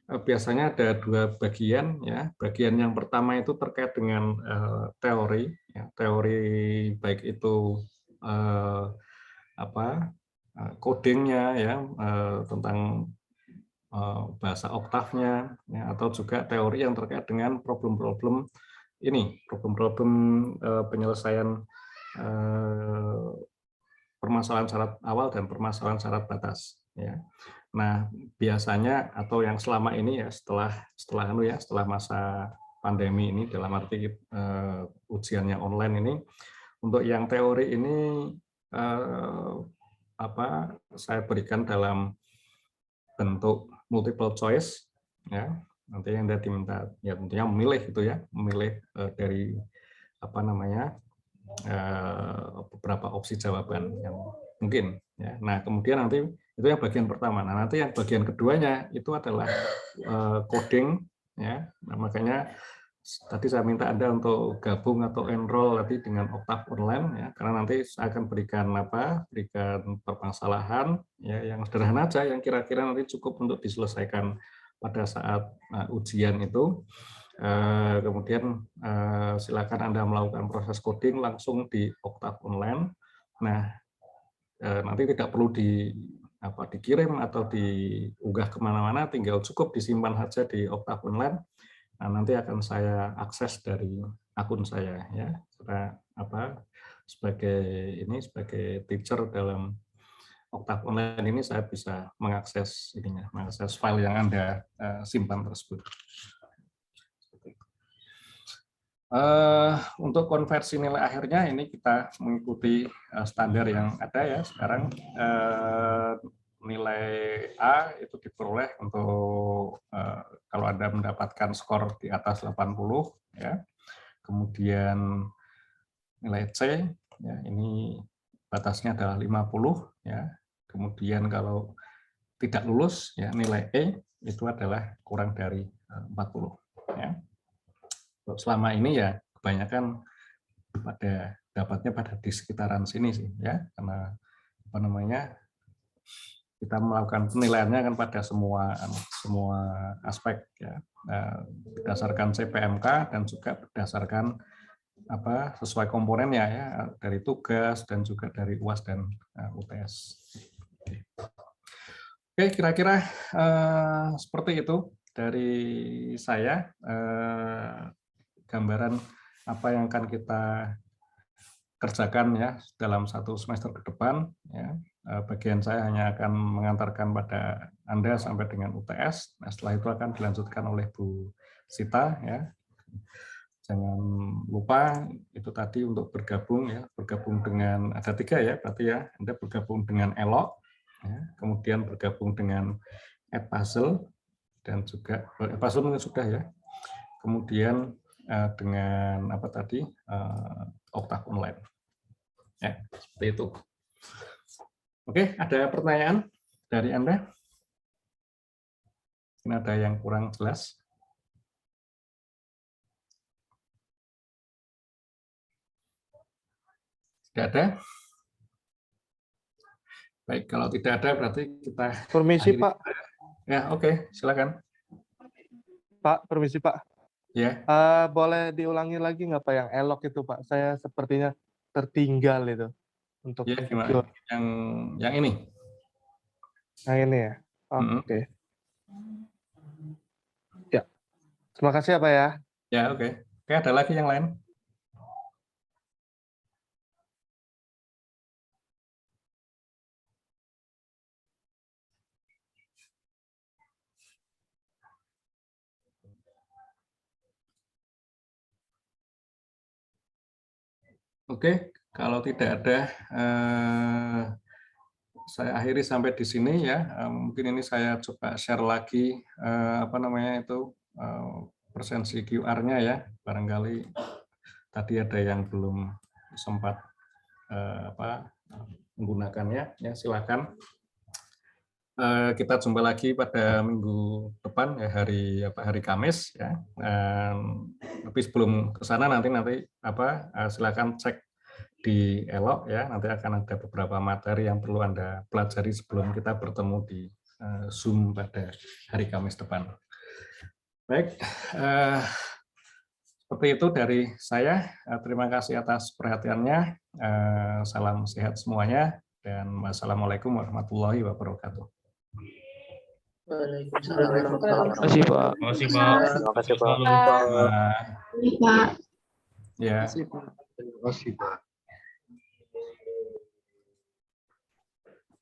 Biasanya ada dua bagian ya. Bagian yang pertama itu terkait dengan teori ya, teori baik itu codingnya ya, tentang bahasa oktavnya ya, atau juga teori yang terkait dengan problem-problem penyelesaian permasalahan syarat awal dan permasalahan syarat batas ya. Nah, biasanya atau yang selama ini ya setelah masa pandemi ini dalam arti ujiannya online ini, untuk yang teori ini saya berikan dalam bentuk multiple choice ya. Nanti yang Anda diminta ya tentunya memilih gitu ya, memilih dari beberapa opsi jawaban yang mungkin ya. Nah, kemudian nanti itu yang bagian pertama. Nah, nanti yang bagian keduanya itu adalah coding ya. Nah, makanya tadi saya minta Anda untuk gabung atau enroll nanti dengan Oktav online ya, karena nanti saya akan berikan permasalahan ya yang sederhana aja yang kira-kira nanti cukup untuk diselesaikan pada saat ujian itu. Kemudian silakan Anda melakukan proses coding langsung di Octave Online. Nah, nanti tidak perlu dikirim atau diunggah kemana-mana, tinggal cukup disimpan saja di Octave Online. Nah, nanti akan saya akses dari akun saya ya, sebagai teacher dalam Octave Online ini saya bisa mengakses file yang Anda simpan tersebut. Untuk konversi nilai akhirnya ini kita mengikuti standar yang ada ya sekarang. Nilai A itu diperoleh untuk kalau Anda mendapatkan skor di atas 80 ya. Kemudian nilai C ya, ini batasnya adalah 50 ya. Kemudian kalau tidak lulus ya nilai E itu adalah kurang dari 40 ya. Selama ini ya kebanyakan dapatnya pada di sekitaran sini sih ya, karena kita melakukan penilaiannya kan pada semua aspek ya, berdasarkan CPMK dan juga berdasarkan sesuai komponennya ya, dari tugas dan juga dari UAS dan UTS. Oke, kira-kira seperti itu dari saya. Gambaran apa yang akan kita kerjakan ya dalam satu semester ke depan ya. Bagian saya hanya akan mengantarkan pada Anda sampai dengan UTS. Nah, setelah itu akan dilanjutkan oleh Bu Sita ya. Jangan lupa itu tadi untuk bergabung dengan ada 3 ya, berarti ya Anda bergabung dengan Elok ya, kemudian bergabung dengan Edpuzzle dan juga Edpuzzle mungkin sudah ya. Kemudian dengan Octave Online. Ya, seperti itu. Oke, ada pertanyaan dari Anda? Mungkin ada yang kurang jelas? Tidak ada? Baik, kalau tidak ada berarti kita Permisi, akhiri. Pak. Ya, oke, silakan. Pak, permisi, Pak. Ya. Boleh diulangi lagi nggak Pak yang elok itu Pak? Saya sepertinya tertinggal itu untuk Ya, gimana? Yang ini. Yang ini ya. Oke. Ya. Terima kasih ya Pak ya. Ya, oke. Oke, ada lagi yang lain? Oke, kalau tidak ada, saya akhiri sampai di sini ya. Mungkin ini saya coba share lagi presensi QR-nya ya. Barangkali tadi ada yang belum sempat menggunakannya. Ya, silakan. Kita jumpa lagi pada minggu depan ya, hari Kamis ya. Tapi sebelum ke sana nanti silakan cek di Elok ya, nanti akan ada beberapa materi yang perlu Anda pelajari sebelum kita bertemu di Zoom pada hari Kamis depan. Baik, seperti itu dari saya. Terima kasih atas perhatiannya. Salam sehat semuanya dan wassalamualaikum warahmatullahi wabarakatuh. Waalaikumsalam. Terima kasih Pak. Terima kasih Pak. Terima kasih Pak. Selalu. Ya. Terima kasih Pak.